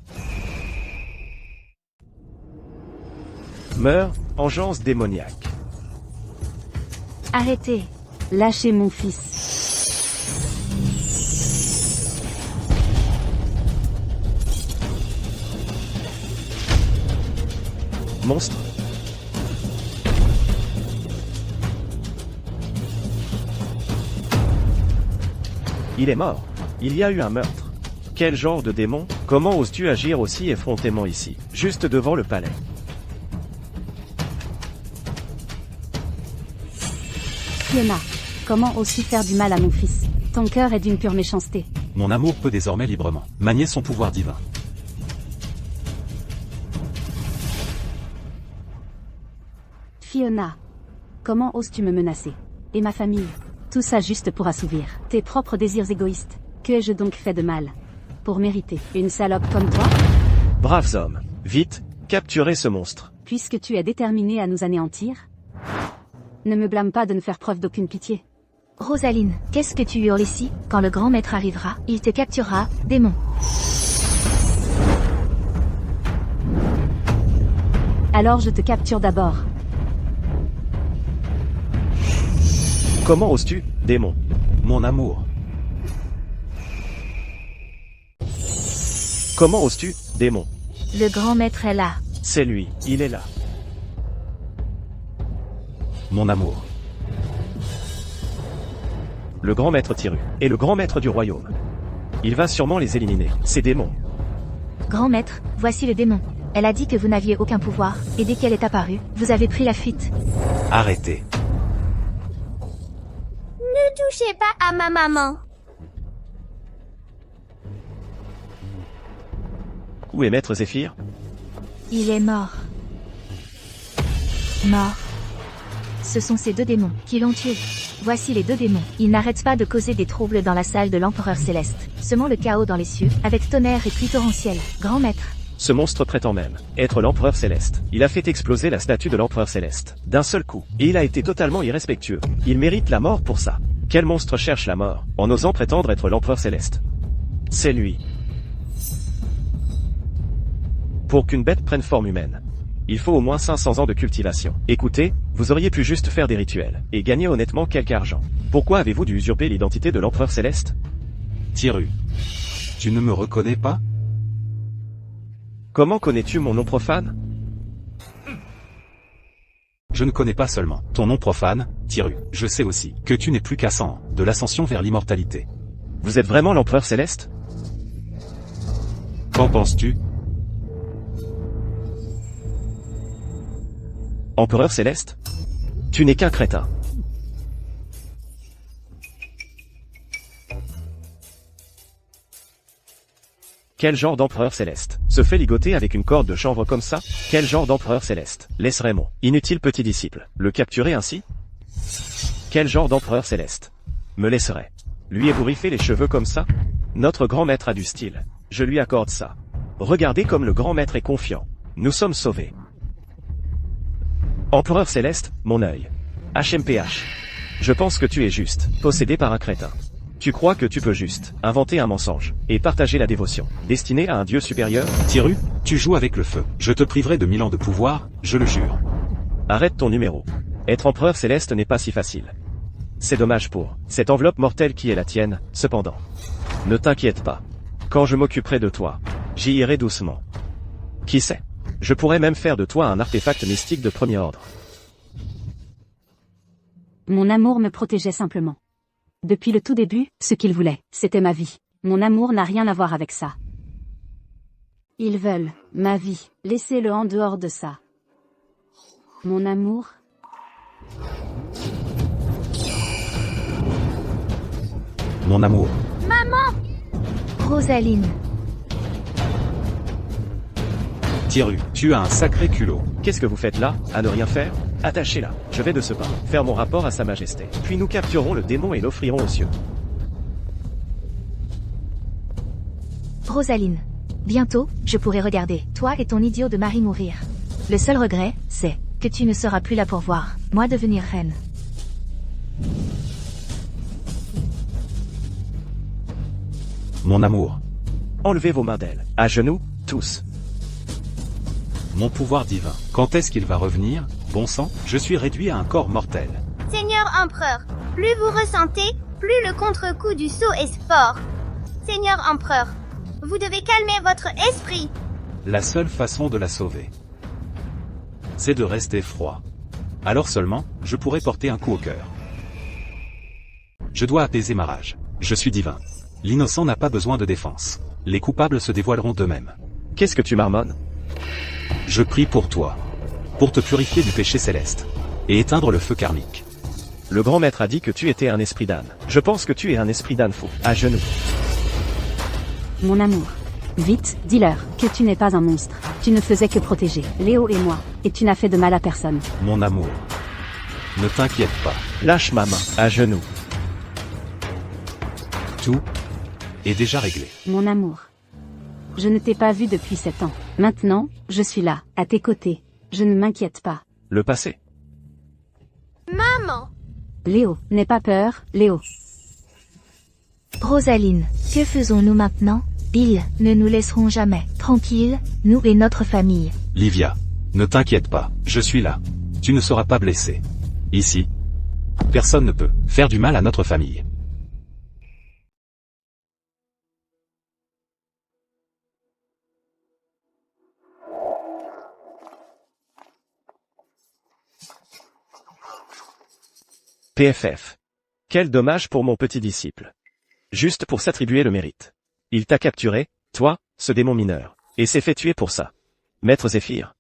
Meurs, engeance démoniaque. Arrêtez. lâchez mon fils. Monstre. Il est mort. Il y a eu un meurtre. Quel genre de démon? Comment oses-tu agir aussi effrontément ici, juste devant le palais? Fiona, comment oses-tu faire du mal à mon fils? Ton cœur est d'une pure méchanceté. Mon amour peut désormais librement manier son pouvoir divin. Fiona. Comment oses-tu me menacer? Et ma famille? Tout ça juste pour assouvir tes propres désirs égoïstes. Que ai-je donc fait de mal pour mériter une salope comme toi? Braves hommes, vite, capturez ce monstre. Puisque tu es déterminé à nous anéantir? Ne me blâme pas de ne faire preuve d'aucune pitié. Rosaline, qu'est-ce que tu hurles ici? Quand le grand maître arrivera, il te capturera, démon. Alors je te capture d'abord. Comment oses-tu, démon? Mon amour. Comment oses-tu, démon? Le grand maître est là. C'est lui, il est là. Mon amour. Le grand maître Tiru est le grand maître du royaume. Il va sûrement les éliminer, ces démons. Grand maître, voici le démon. Elle a dit que vous n'aviez aucun pouvoir, et dès qu'elle est apparue, vous avez pris la fuite. Arrêtez. Ne touchez pas à ma maman. Où est maître Zéphyr? Il est mort. Mort. Ce sont ces deux démons qui l'ont tué. Voici les deux démons. Ils n'arrêtent pas de causer des troubles dans la salle de l'empereur céleste, semant le chaos dans les cieux, avec tonnerre et pluie torrentielle. Grand maître. Ce monstre prétend même être l'empereur céleste. Il a fait exploser la statue de l'empereur céleste, d'un seul coup. Et il a été totalement irrespectueux. Il mérite la mort pour ça. Quel monstre cherche la mort, en osant prétendre être l'empereur céleste? C'est lui. Pour qu'une bête prenne forme humaine, il faut au moins 500 ans de cultivation. Écoutez, vous auriez pu juste faire des rituels, et gagner honnêtement quelque argent. Pourquoi avez-vous dû usurper l'identité de l'empereur céleste? Tiru. Tu ne me reconnais pas? Comment connais-tu mon nom profane? Je ne connais pas seulement ton nom profane, Tiru. Je sais aussi que tu n'es plus qu'à 100 ans de l'ascension vers l'immortalité. Vous êtes vraiment l'empereur céleste? Qu'en penses-tu? Empereur céleste? Tu n'es qu'un crétin. Quel genre d'empereur céleste se fait ligoter avec une corde de chanvre comme ça? Quel genre d'empereur céleste laisse Raymond, inutile petit disciple, le capturer ainsi? Quel genre d'empereur céleste me laisserait lui ébouriffer les cheveux comme ça? Notre grand maître a du style, je lui accorde ça. Regardez comme le grand maître est confiant. Nous sommes sauvés. Empereur céleste, mon œil. HMPH. Je pense que tu es juste, possédé par un crétin. Tu crois que tu peux juste inventer un mensonge et partager la dévotion destinée à un dieu supérieur? Tiru, tu joues avec le feu. Je te priverai de 1000 ans de pouvoir, je le jure. Arrête ton numéro. Être empereur céleste n'est pas si facile. C'est dommage pour cette enveloppe mortelle qui est la tienne, cependant. Ne t'inquiète pas. Quand je m'occuperai de toi, j'y irai doucement. Qui sait? Je pourrais même faire de toi un artefact mystique de premier ordre. Mon amour me protégeait simplement. Depuis le tout début, ce qu'il voulait, c'était ma vie. Mon amour n'a rien à voir avec ça. Ils veulent ma vie. Laissez-le en dehors de ça. Mon amour. Mon amour. Rosaline. Tiru, tu as un sacré culot. Qu'est-ce que vous faites là, à ne rien faire? Attachez-la. Je vais de ce pas faire mon rapport à sa majesté. Puis nous capturerons le démon et l'offrirons aux cieux. Rosaline. Bientôt, je pourrai regarder toi et ton idiot de mari mourir. Le seul regret, c'est que tu ne seras plus là pour voir moi devenir reine. Mon amour. Enlevez vos mains d'elle. À genoux, tous. Mon pouvoir divin. Quand est-ce qu'il va revenir? Bon sang, je suis réduit à un corps mortel. Seigneur empereur, plus vous ressentez, plus le contre-coup du sceau est fort. Seigneur empereur, vous devez calmer votre esprit. La seule façon de la sauver, c'est de rester froid. Alors seulement, je pourrai porter un coup au cœur. Je dois apaiser ma rage. Je suis divin. L'innocent n'a pas besoin de défense. Les coupables se dévoileront d'eux-mêmes. Qu'est-ce que tu marmonnes? Je prie pour toi, pour te purifier du péché céleste, et éteindre le feu karmique. Le grand maître a dit que tu étais un esprit d'âne. Je pense que tu es un esprit d'âne fou. À genoux. Mon amour. Vite, dis-leur que tu n'es pas un monstre. Tu ne faisais que protéger Léo et moi, et tu n'as fait de mal à personne. Mon amour. Ne t'inquiète pas. Lâche ma main, à genoux. Tout est déjà réglé. Mon amour. Je ne t'ai pas vu depuis 7 ans. Maintenant, je suis là, à tes côtés. Je ne m'inquiète pas. Le passé. Maman! Léo, n'aie pas peur, Léo. Rosaline, que faisons-nous maintenant? Ils ne nous laisseront jamais tranquilles, nous et notre famille. Livia, ne t'inquiète pas, je suis là. Tu ne seras pas blessé. Ici, personne ne peut faire du mal à notre famille. PFF. Quel dommage pour mon petit disciple. Juste pour s'attribuer le mérite. Il t'a capturé, toi, ce démon mineur, et s'est fait tuer pour ça. Maître Zéphyr.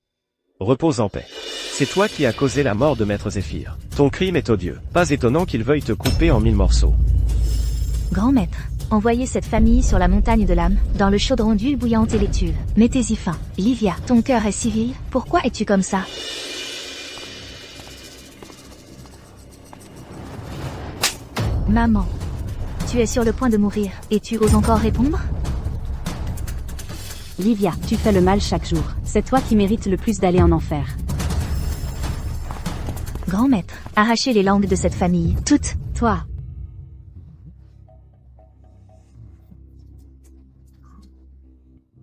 Repose en paix. C'est toi qui as causé la mort de Maître Zéphyr. Ton crime est odieux. Pas étonnant qu'il veuille te couper en 1000 morceaux. Grand maître, envoyez cette famille sur la montagne de l'âme, dans le chaudron d'huile bouillante et l'étuve. Mettez-y fin. Livia, ton cœur est civil, pourquoi es-tu comme ça? Maman. Tu es sur le point de mourir, et tu oses encore répondre? Livia, tu fais le mal chaque jour. C'est toi qui mérites le plus d'aller en enfer. Grand maître, arrachez les langues de cette famille, toutes. Toi.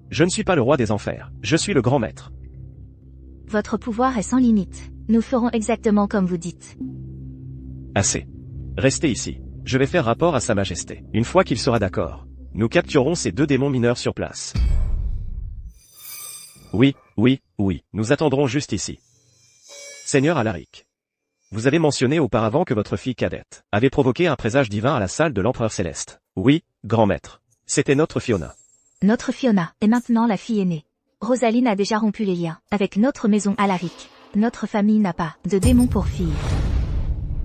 Je ne suis pas le roi des enfers, je suis le grand maître. Votre pouvoir est sans limite. Nous ferons exactement comme vous dites. Assez. Restez ici. Je vais faire rapport à Sa Majesté. Une fois qu'il sera d'accord, nous capturerons ces 2 démons mineurs sur place. Oui, nous attendrons juste ici. Seigneur Alaric. Vous avez mentionné auparavant que votre fille cadette avait provoqué un présage divin à la salle de l'Empereur Céleste. Oui, grand maître. C'était notre Fiona. Notre Fiona est maintenant la fille aînée. Rosaline a déjà rompu les liens avec notre maison Alaric. Notre famille n'a pas de démon pour fille.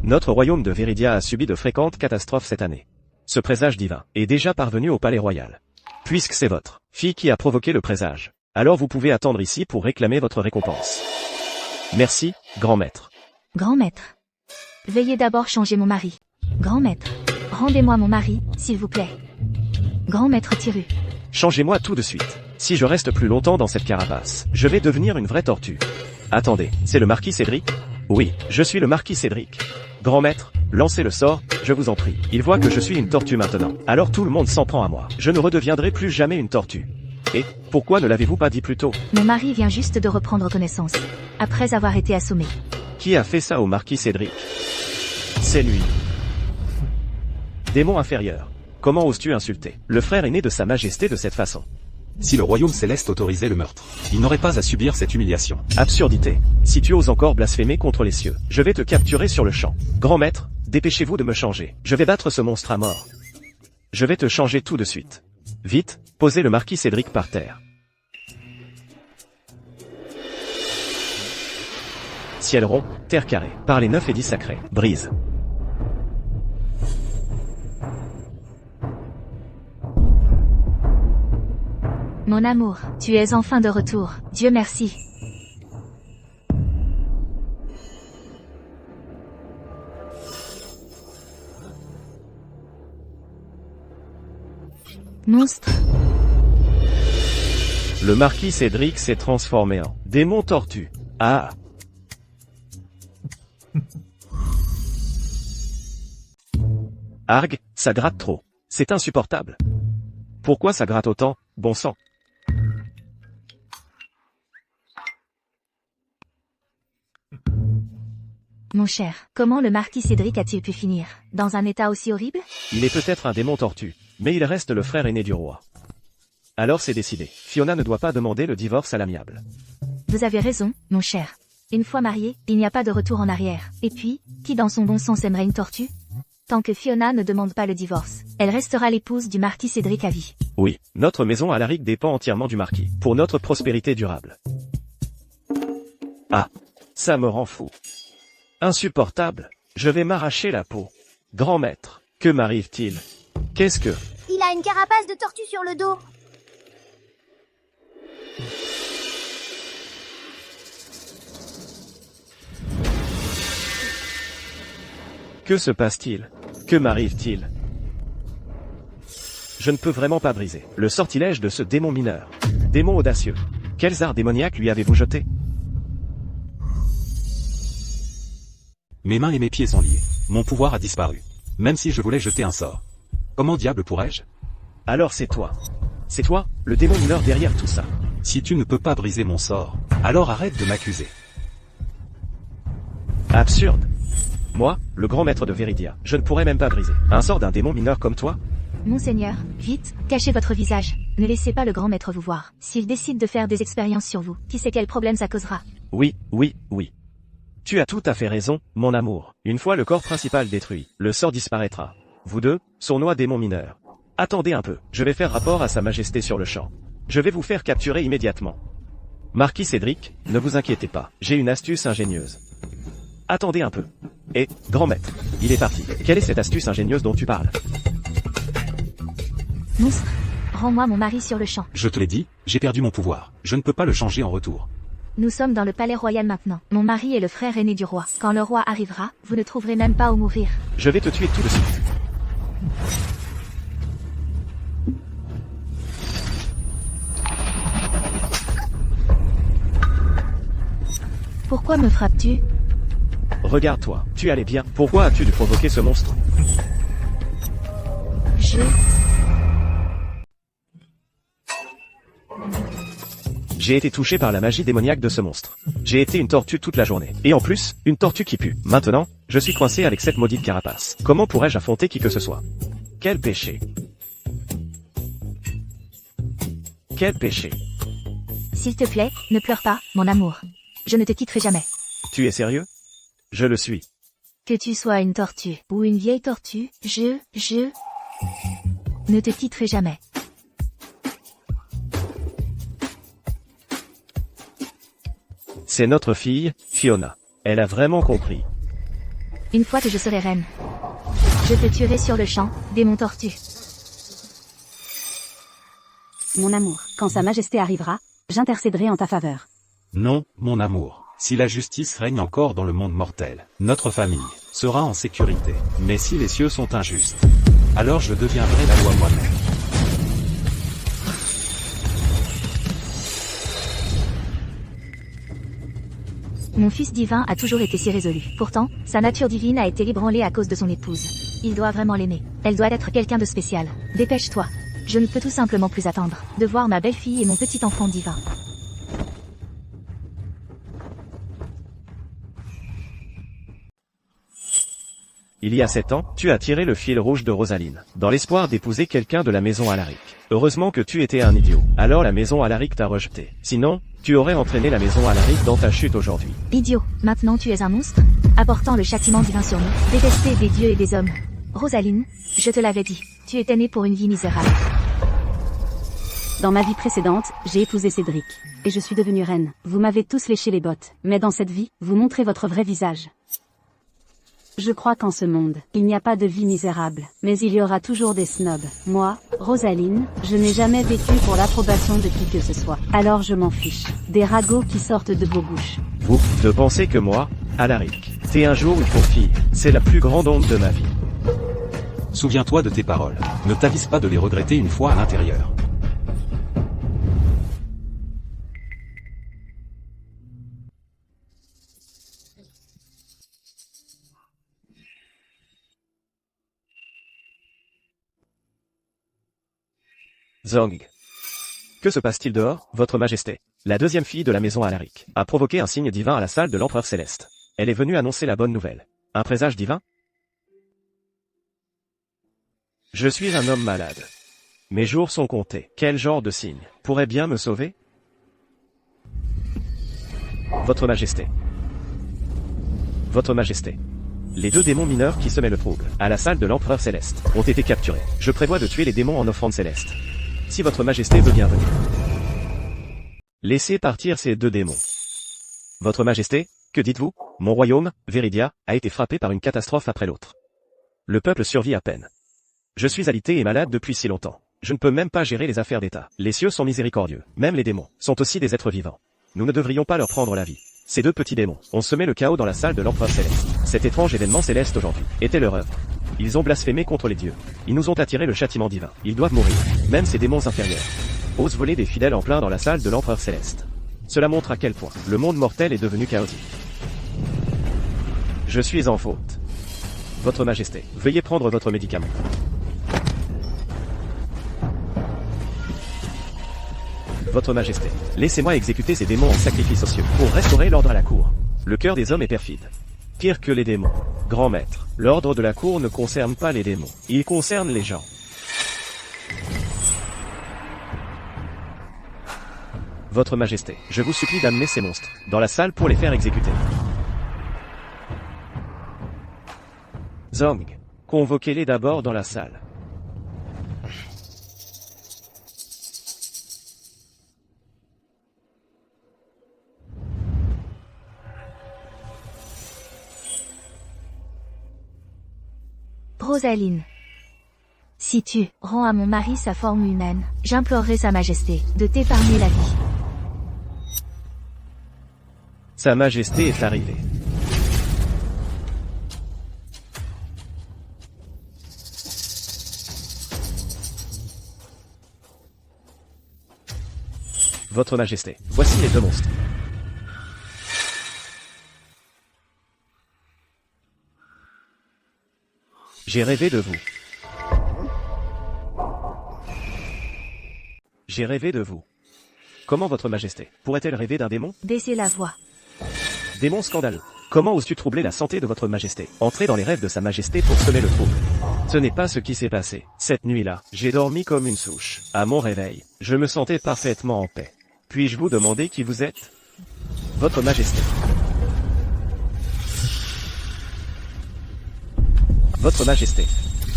Notre royaume de Viridia a subi de fréquentes catastrophes cette année. Ce présage divin est déjà parvenu au palais royal. Puisque c'est votre fille qui a provoqué le présage, alors vous pouvez attendre ici pour réclamer votre récompense. Merci, grand maître. Grand maître. Veuillez d'abord changer mon mari. Grand maître. Rendez-moi mon mari, s'il vous plaît. Grand maître Tiru. Changez-moi tout de suite. Si je reste plus longtemps dans cette carapace, je vais devenir une vraie tortue. Attendez, c'est le marquis Cédric? Oui, je suis le marquis Cédric. Grand maître, lancez le sort, je vous en prie. Il voit que je suis une tortue maintenant. Alors tout le monde s'en prend à moi. Je ne redeviendrai plus jamais une tortue. Et, pourquoi ne l'avez-vous pas dit plus tôt? Mon mari vient juste de reprendre connaissance. Après avoir été assommé. Qui a fait ça au marquis Cédric? C'est lui. Démon inférieur. Comment oses-tu insulter le frère aîné de Sa Majesté de cette façon? Si le royaume céleste autorisait le meurtre, il n'aurait pas à subir cette humiliation. Absurdité. Si tu oses encore blasphémer contre les cieux, je vais te capturer sur le champ. Grand maître, dépêchez-vous de me changer. Je vais battre ce monstre à mort. Je vais te changer tout de suite. Vite, posez le marquis Cédric par terre. Ciel rond, terre carrée, par les 9 édits sacrés, brise. Mon amour, tu es enfin de retour, Dieu merci. Monstre. Le marquis Cédric s'est transformé en démon tortue. Ah. Arg, ça gratte trop. C'est insupportable. Pourquoi ça gratte autant, bon sang? Mon cher, comment le marquis Cédric a-t-il pu finir dans un état aussi horrible? Il est peut-être un démon tortue, mais il reste le frère aîné du roi. Alors c'est décidé. Fiona ne doit pas demander le divorce à l'amiable. Vous avez raison, mon cher. Une fois mariée, il n'y a pas de retour en arrière. Et puis, qui dans son bon sens aimerait une tortue? Tant que Fiona ne demande pas le divorce, elle restera l'épouse du marquis Cédric à vie. Oui, notre maison à Alaric dépend entièrement du marquis, pour notre prospérité durable. Ah, ça me rend fou. Insupportable, je vais m'arracher la peau. Grand maître, que m'arrive-t-il? Qu'est-ce que... Il a une carapace de tortue sur le dos. Que se passe-t-il? Que m'arrive-t-il? Je ne peux vraiment pas briser le sortilège de ce démon mineur. Démon audacieux. Quels arts démoniaques lui avez-vous jetés? Mes mains et mes pieds sont liés. Mon pouvoir a disparu. Même si je voulais jeter un sort. Comment diable pourrais-je? Alors c'est toi. C'est toi, le démon mineur derrière tout ça. Si tu ne peux pas briser mon sort, alors arrête de m'accuser. Absurde. Moi, le grand maître de Viridia, je ne pourrais même pas briser un sort d'un démon mineur comme toi? Monseigneur, vite, cachez votre visage. Ne laissez pas le grand maître vous voir. S'il décide de faire des expériences sur vous, qui sait quel problème ça causera? Oui. Tu as tout à fait raison, mon amour. Une fois le corps principal détruit, le sort disparaîtra. Vous deux, sournois démons mineurs. Attendez un peu, je vais faire rapport à sa majesté sur le champ. Je vais vous faire capturer immédiatement. Marquis Cédric, ne vous inquiétez pas, j'ai une astuce ingénieuse. Attendez un peu. Et, grand maître, il est parti. Quelle est cette astuce ingénieuse dont tu parles? Monstre, rends-moi mon mari sur le champ. Je te l'ai dit, j'ai perdu mon pouvoir. Je ne peux pas le changer en retour. Nous sommes dans le palais royal maintenant. Mon mari est le frère aîné du roi. Quand le roi arrivera, vous ne trouverez même pas où mourir. Je vais te tuer tout de suite. Pourquoi me frappes-tu? Regarde-toi, tu allais bien. Pourquoi as-tu dû provoquer ce monstre? J'ai été touché par la magie démoniaque de ce monstre. J'ai été une tortue toute la journée. Et en plus, une tortue qui pue. Maintenant, je suis coincé avec cette maudite carapace. Comment pourrais-je affronter qui que ce soit? Quel péché! Quel péché! S'il te plaît, ne pleure pas, mon amour. Je ne te quitterai jamais. Tu es sérieux? Je le suis. Que tu sois une tortue ou une vieille tortue, je ne te quitterai jamais. C'est notre fille, Fiona. Elle a vraiment compris. Une fois que je serai reine, je te tuerai sur le champ, démon tortue. Mon amour, quand Sa Majesté arrivera, j'intercéderai en ta faveur. Non, mon amour. Si la justice règne encore dans le monde mortel, notre famille sera en sécurité. Mais si les cieux sont injustes, alors je deviendrai la loi moi-même. Mon fils divin a toujours été si résolu. Pourtant, sa nature divine a été ébranlée à cause de son épouse. Il doit vraiment l'aimer. Elle doit être quelqu'un de spécial. Dépêche-toi. Je ne peux tout simplement plus attendre de voir ma belle-fille et mon petit enfant divin. Il y a 7 ans, tu as tiré le fil rouge de Rosaline, dans l'espoir d'épouser quelqu'un de la maison Alaric. Heureusement que tu étais un idiot. Alors la maison Alaric t'a rejeté. Sinon, tu aurais entraîné la maison Alaric dans ta chute aujourd'hui. Idiot, maintenant tu es un monstre, apportant le châtiment divin sur nous, détesté des dieux et des hommes. Rosaline, je te l'avais dit, tu étais née pour une vie misérable. Dans ma vie précédente, j'ai épousé Cédric. Et je suis devenue reine. Vous m'avez tous léché les bottes. Mais dans cette vie, vous montrez votre vrai visage. Je crois qu'en ce monde, il n'y a pas de vie misérable, mais il y aura toujours des snobs. Moi, Rosaline, je n'ai jamais vécu pour l'approbation de qui que ce soit. Alors je m'en fiche. Des ragots qui sortent de vos bouches. Vous, de penser que moi, Alaric, t'es un jour une pauvre fille, c'est la plus grande honte de ma vie. Souviens-toi de tes paroles. Ne t'avise pas de les regretter une fois à l'intérieur. Zong. Que se passe-t-il dehors, votre majesté? La deuxième fille de la maison Alaric a provoqué un signe divin à la salle de l'empereur céleste. Elle est venue annoncer la bonne nouvelle. Un présage divin? Je suis un homme malade. Mes jours sont comptés. Quel genre de signe pourrait bien me sauver? Votre majesté. Votre majesté. Les deux démons mineurs qui semaient le trouble à la salle de l'empereur céleste ont été capturés. Je prévois de tuer les démons en offrande céleste. Si votre majesté veut bien venir. Laissez partir ces deux démons. Votre majesté, que dites-vous? Mon royaume, Viridia, a été frappé par une catastrophe après l'autre. Le peuple survit à peine. Je suis alité et malade depuis si longtemps. Je ne peux même pas gérer les affaires d'État. Les cieux sont miséricordieux. Même les démons sont aussi des êtres vivants. Nous ne devrions pas leur prendre la vie. Ces deux petits démons ont semé le chaos dans la salle de l'Empereur Céleste. Cet étrange événement céleste aujourd'hui était leur œuvre. Ils ont blasphémé contre les dieux. Ils nous ont attiré le châtiment divin. Ils doivent mourir. Même ces démons inférieurs osent voler des fidèles en plein dans la salle de l'Empereur Céleste. Cela montre à quel point le monde mortel est devenu chaotique. Je suis en faute. Votre Majesté, veuillez prendre votre médicament. Votre Majesté, laissez-moi exécuter ces démons en sacrifices sociaux pour restaurer l'ordre à la cour. Le cœur des hommes est perfide. Pire que les démons. Grand maître, l'ordre de la cour ne concerne pas les démons. Il concerne les gens. Votre Majesté, je vous supplie d'amener ces monstres dans la salle pour les faire exécuter. Zong, convoquez-les d'abord dans la salle. Rosaline. Si tu rends à mon mari sa forme humaine, j'implorerai Sa Majesté de t'épargner la vie. Sa Majesté est arrivée. Votre Majesté, voici les deux monstres. J'ai rêvé de vous. J'ai rêvé de vous. Comment Votre Majesté pourrait-elle rêver d'un démon? Baissez la voix. Démon scandaleux. Comment oses-tu troubler la santé de Votre Majesté? Entrer dans les rêves de Sa Majesté pour semer le trouble. Ce n'est pas ce qui s'est passé. Cette nuit-là, j'ai dormi comme une souche. À mon réveil, je me sentais parfaitement en paix. Puis-je vous demander qui vous êtes? Votre Majesté. Votre Majesté.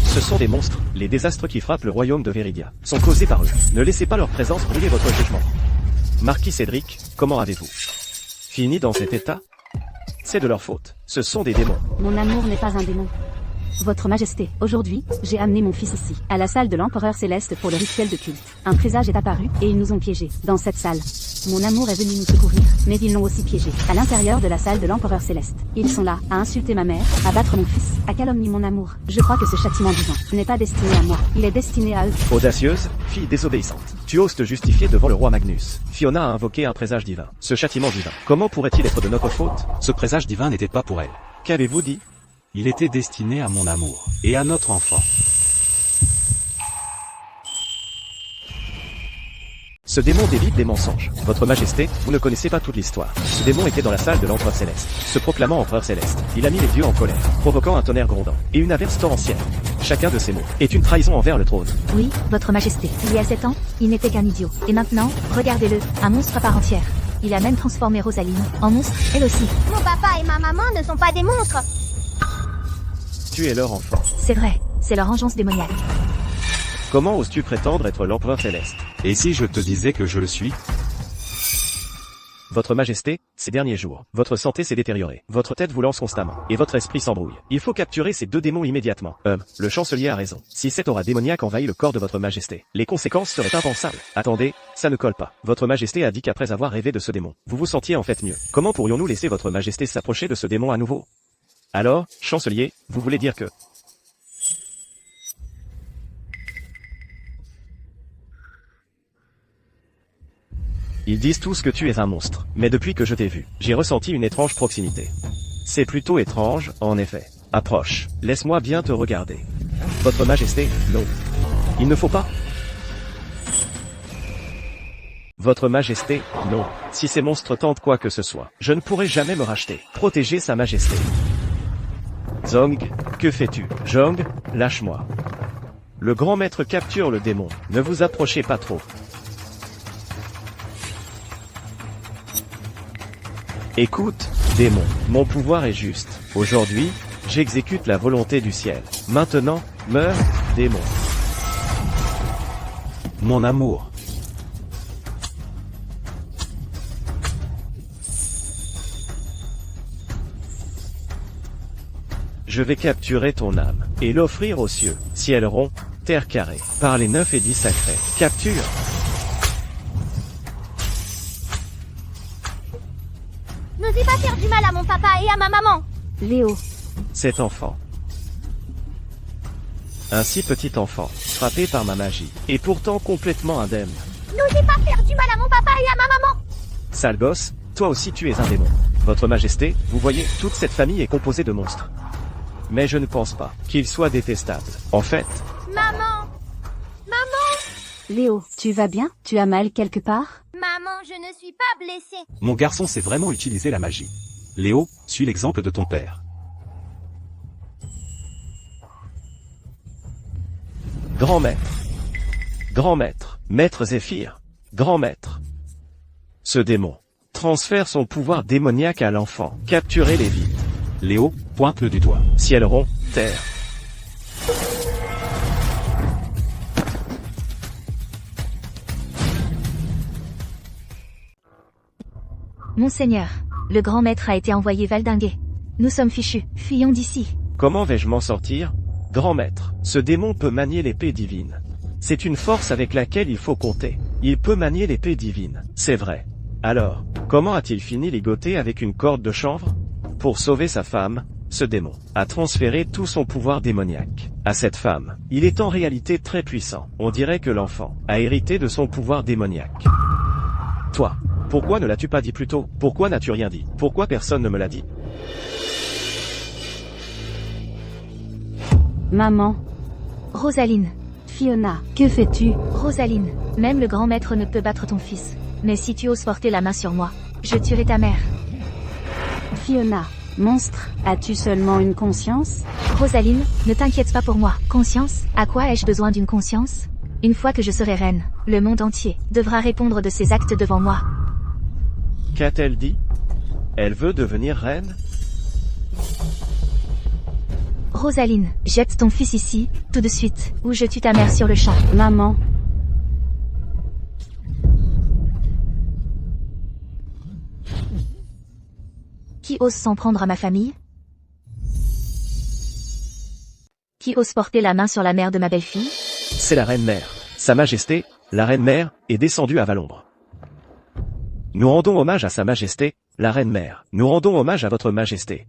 Ce sont des monstres. Les désastres qui frappent le royaume de Viridia sont causés par eux. Ne laissez pas leur présence brouiller votre jugement. Marquis Cédric, comment avez-vous fini dans cet état? C'est de leur faute. Ce sont des démons. Mon amour n'est pas un démon. Votre Majesté, aujourd'hui, j'ai amené mon fils ici, à la salle de l'Empereur Céleste pour le rituel de culte. Un présage est apparu, et ils nous ont piégés, dans cette salle. Mon amour est venu nous secourir, mais ils l'ont aussi piégé, à l'intérieur de la salle de l'Empereur Céleste. Ils sont là, à insulter ma mère, à battre mon fils, à calomnier mon amour. Je crois que ce châtiment divin n'est pas destiné à moi, il est destiné à eux. Audacieuse, fille désobéissante. Tu oses te justifier devant le roi Magnus. Fiona a invoqué un présage divin. Ce châtiment divin, comment pourrait-il être de notre faute? Ce présage divin n'était pas pour elle. Qu'avez-vous dit? Il était destiné à mon amour, et à notre enfant. Ce démon délite des mensonges. Votre Majesté, vous ne connaissez pas toute l'histoire. Ce démon était dans la salle de l'Empereur Céleste. Se proclamant Empereur Céleste, il a mis les dieux en colère, provoquant un tonnerre grondant, et une averse torrentielle. Chacun de ces mots est une trahison envers le trône. Oui, Votre Majesté. Il y a 7 ans, il n'était qu'un idiot. Et maintenant, regardez-le, un monstre à part entière. Il a même transformé Rosaline en monstre, elle aussi. Mon papa et ma maman ne sont pas des monstres. Tu es leur enfant. C'est vrai, c'est leur engeance démoniaque. Comment oses-tu prétendre être l'Empereur Céleste? Et si je te disais que je le suis? Votre Majesté, ces derniers jours, votre santé s'est détériorée, votre tête vous lance constamment, et votre esprit s'embrouille. Il faut capturer ces deux démons immédiatement. Le chancelier a raison. Si cette aura démoniaque envahit le corps de Votre Majesté, les conséquences seraient impensables. Attendez, ça ne colle pas. Votre Majesté a dit qu'après avoir rêvé de ce démon, vous vous sentiez en fait mieux. Comment pourrions-nous laisser Votre Majesté s'approcher de ce démon à nouveau? Alors, chancelier, vous voulez dire que... Ils disent tous que tu es un monstre, mais depuis que je t'ai vu, j'ai ressenti une étrange proximité. C'est plutôt étrange, en effet. Approche, laisse-moi bien te regarder. Votre Majesté, non. Il ne faut pas. Votre Majesté, non. Si ces monstres tentent quoi que ce soit, je ne pourrai jamais me racheter. Protéger Sa Majesté. Zong, que fais-tu? Zong, lâche-moi. Le grand maître capture le démon. Ne vous approchez pas trop. Écoute, démon, mon pouvoir est juste. Aujourd'hui, j'exécute la volonté du ciel. Maintenant, meurs, démon. Mon amour. Je vais capturer ton âme, et l'offrir aux cieux, ciel rond, terre carrée, par les 9 édits sacrés. Capture! Nous y papa et à ma maman. Léo, Cet enfant. Un si petit enfant, frappé par ma magie, et pourtant complètement indemne. N'osez pas faire du mal à mon papa et à ma maman. Sale gosse, toi aussi tu es un démon. Votre Majesté, vous voyez, toute cette famille est composée de monstres. Mais je ne pense pas qu'ils soient détestables. En fait, Maman. Maman. Léo, tu vas bien? Tu as mal quelque part? Maman, je ne suis pas blessée. Mon garçon sait vraiment utiliser la magie. Léo, suis l'exemple de ton père. grand maître. Grand maître, maître Zéphyr. Grand maître. Ce démon transfère son pouvoir démoniaque à l'enfant. Capturez-les vite. Léo, pointe-le du doigt. Ciel rond, terre. Monseigneur, le grand maître a été envoyé valdinguer. Nous sommes fichus, fuyons d'ici. Comment vais-je m'en sortir? Grand maître, ce démon peut manier l'épée divine. C'est une force avec laquelle il faut compter. Il peut manier l'épée divine, c'est vrai. Alors, comment a-t-il fini ligoté avec une corde de chanvre? Pour sauver sa femme, ce démon a transféré tout son pouvoir démoniaque à cette femme. Il est en réalité très puissant. On dirait que l'enfant a hérité de son pouvoir démoniaque. Toi, pourquoi ne l'as-tu pas dit plus tôt? Pourquoi n'as-tu rien dit? Pourquoi personne ne me l'a dit? Maman, Rosaline, Fiona, que fais-tu? Rosaline, même le grand maître ne peut battre ton fils. Mais si tu oses porter la main sur moi, je tuerai ta mère. Fiona, monstre, as-tu seulement une conscience? Rosaline, ne t'inquiète pas pour moi. Conscience? À quoi ai-je besoin d'une conscience? Une fois que je serai reine, le monde entier devra répondre de ses actes devant moi. Qu'a-t-elle dit? Elle veut devenir reine? Rosaline, jette ton fils ici, tout de suite, ou je tue ta mère sur le champ. Maman, Qui ose s'en prendre à ma famille? Qui ose porter la main sur la mère de ma belle-fille? C'est la reine-mère. Sa Majesté, la reine-mère, est descendue à Valombre. Nous rendons hommage à Sa Majesté, la reine-mère. Nous rendons hommage à votre Majesté.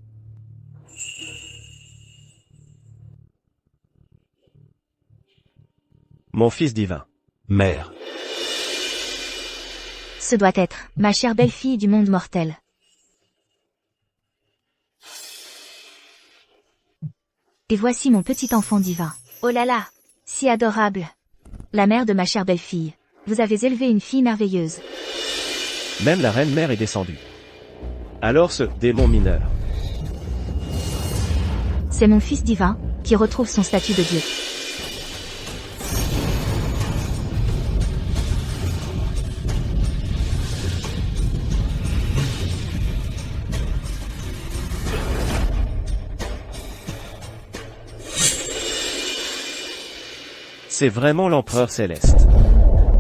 Mon fils divin. Mère. Ce doit être ma chère belle-fille du monde mortel. Et voici mon petit enfant divin. Oh là là, si adorable. La mère de ma chère belle-fille. Vous avez élevé une fille merveilleuse. Même la reine-mère est descendue. Alors ce démon mineur. C'est mon fils divin, qui retrouve son statut de Dieu. C'est vraiment l'empereur céleste.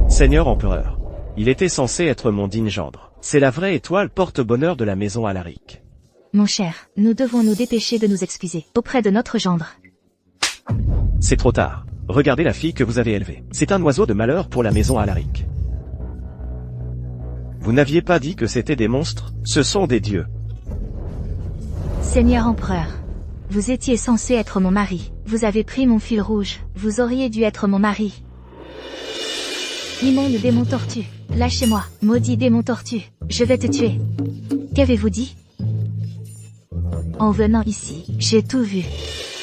Seigneur empereur. Il était censé être mon digne gendre. C'est la vraie étoile porte-bonheur de la maison Alaric. Mon cher, nous devons nous dépêcher de nous excuser auprès de notre gendre. C'est trop tard. Regardez la fille que vous avez élevée. C'est un oiseau de malheur pour la maison Alaric. Vous n'aviez pas dit que c'était des monstres? Ce sont des dieux. Seigneur empereur, vous étiez censé être mon mari. Vous avez pris mon fil rouge. Vous auriez dû être mon mari. Immonde démon tortue, lâchez-moi. Maudit démon tortue, je vais te tuer. Qu'avez-vous dit? En venant ici, j'ai tout vu.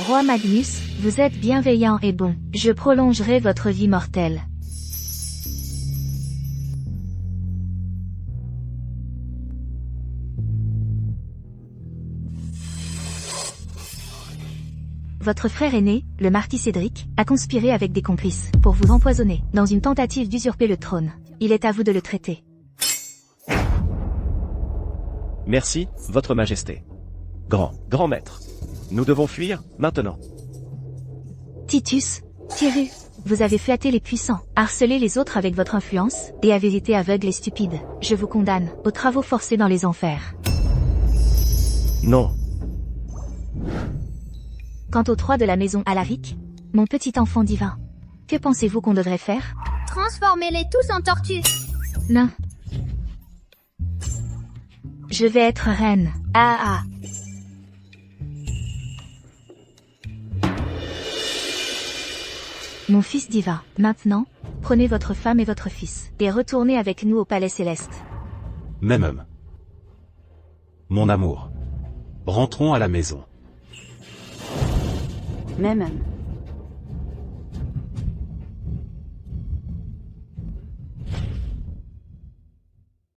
Roi Magnus, vous êtes bienveillant et bon. Je prolongerai votre vie mortelle. Votre frère aîné, le marquis Cédric, a conspiré avec des complices pour vous empoisonner dans une tentative d'usurper le trône. Il est à vous de le traiter. Merci, votre majesté. Grand maître. Nous devons fuir, maintenant. Titus, Tiru, vous avez flatté les puissants, harcelé les autres avec votre influence, et avez été aveugle et stupide. Je vous condamne aux travaux forcés dans les enfers. Non. Quant aux trois de la maison Alaric, mon petit enfant divin, que pensez-vous qu'on devrait faire? Transformez-les tous en tortues. Non. Je vais être reine. Ah ah. Mon fils divin, maintenant, prenez votre femme et votre fils, et retournez avec nous au palais céleste. Même. Mon amour. Rentrons à la maison. Même.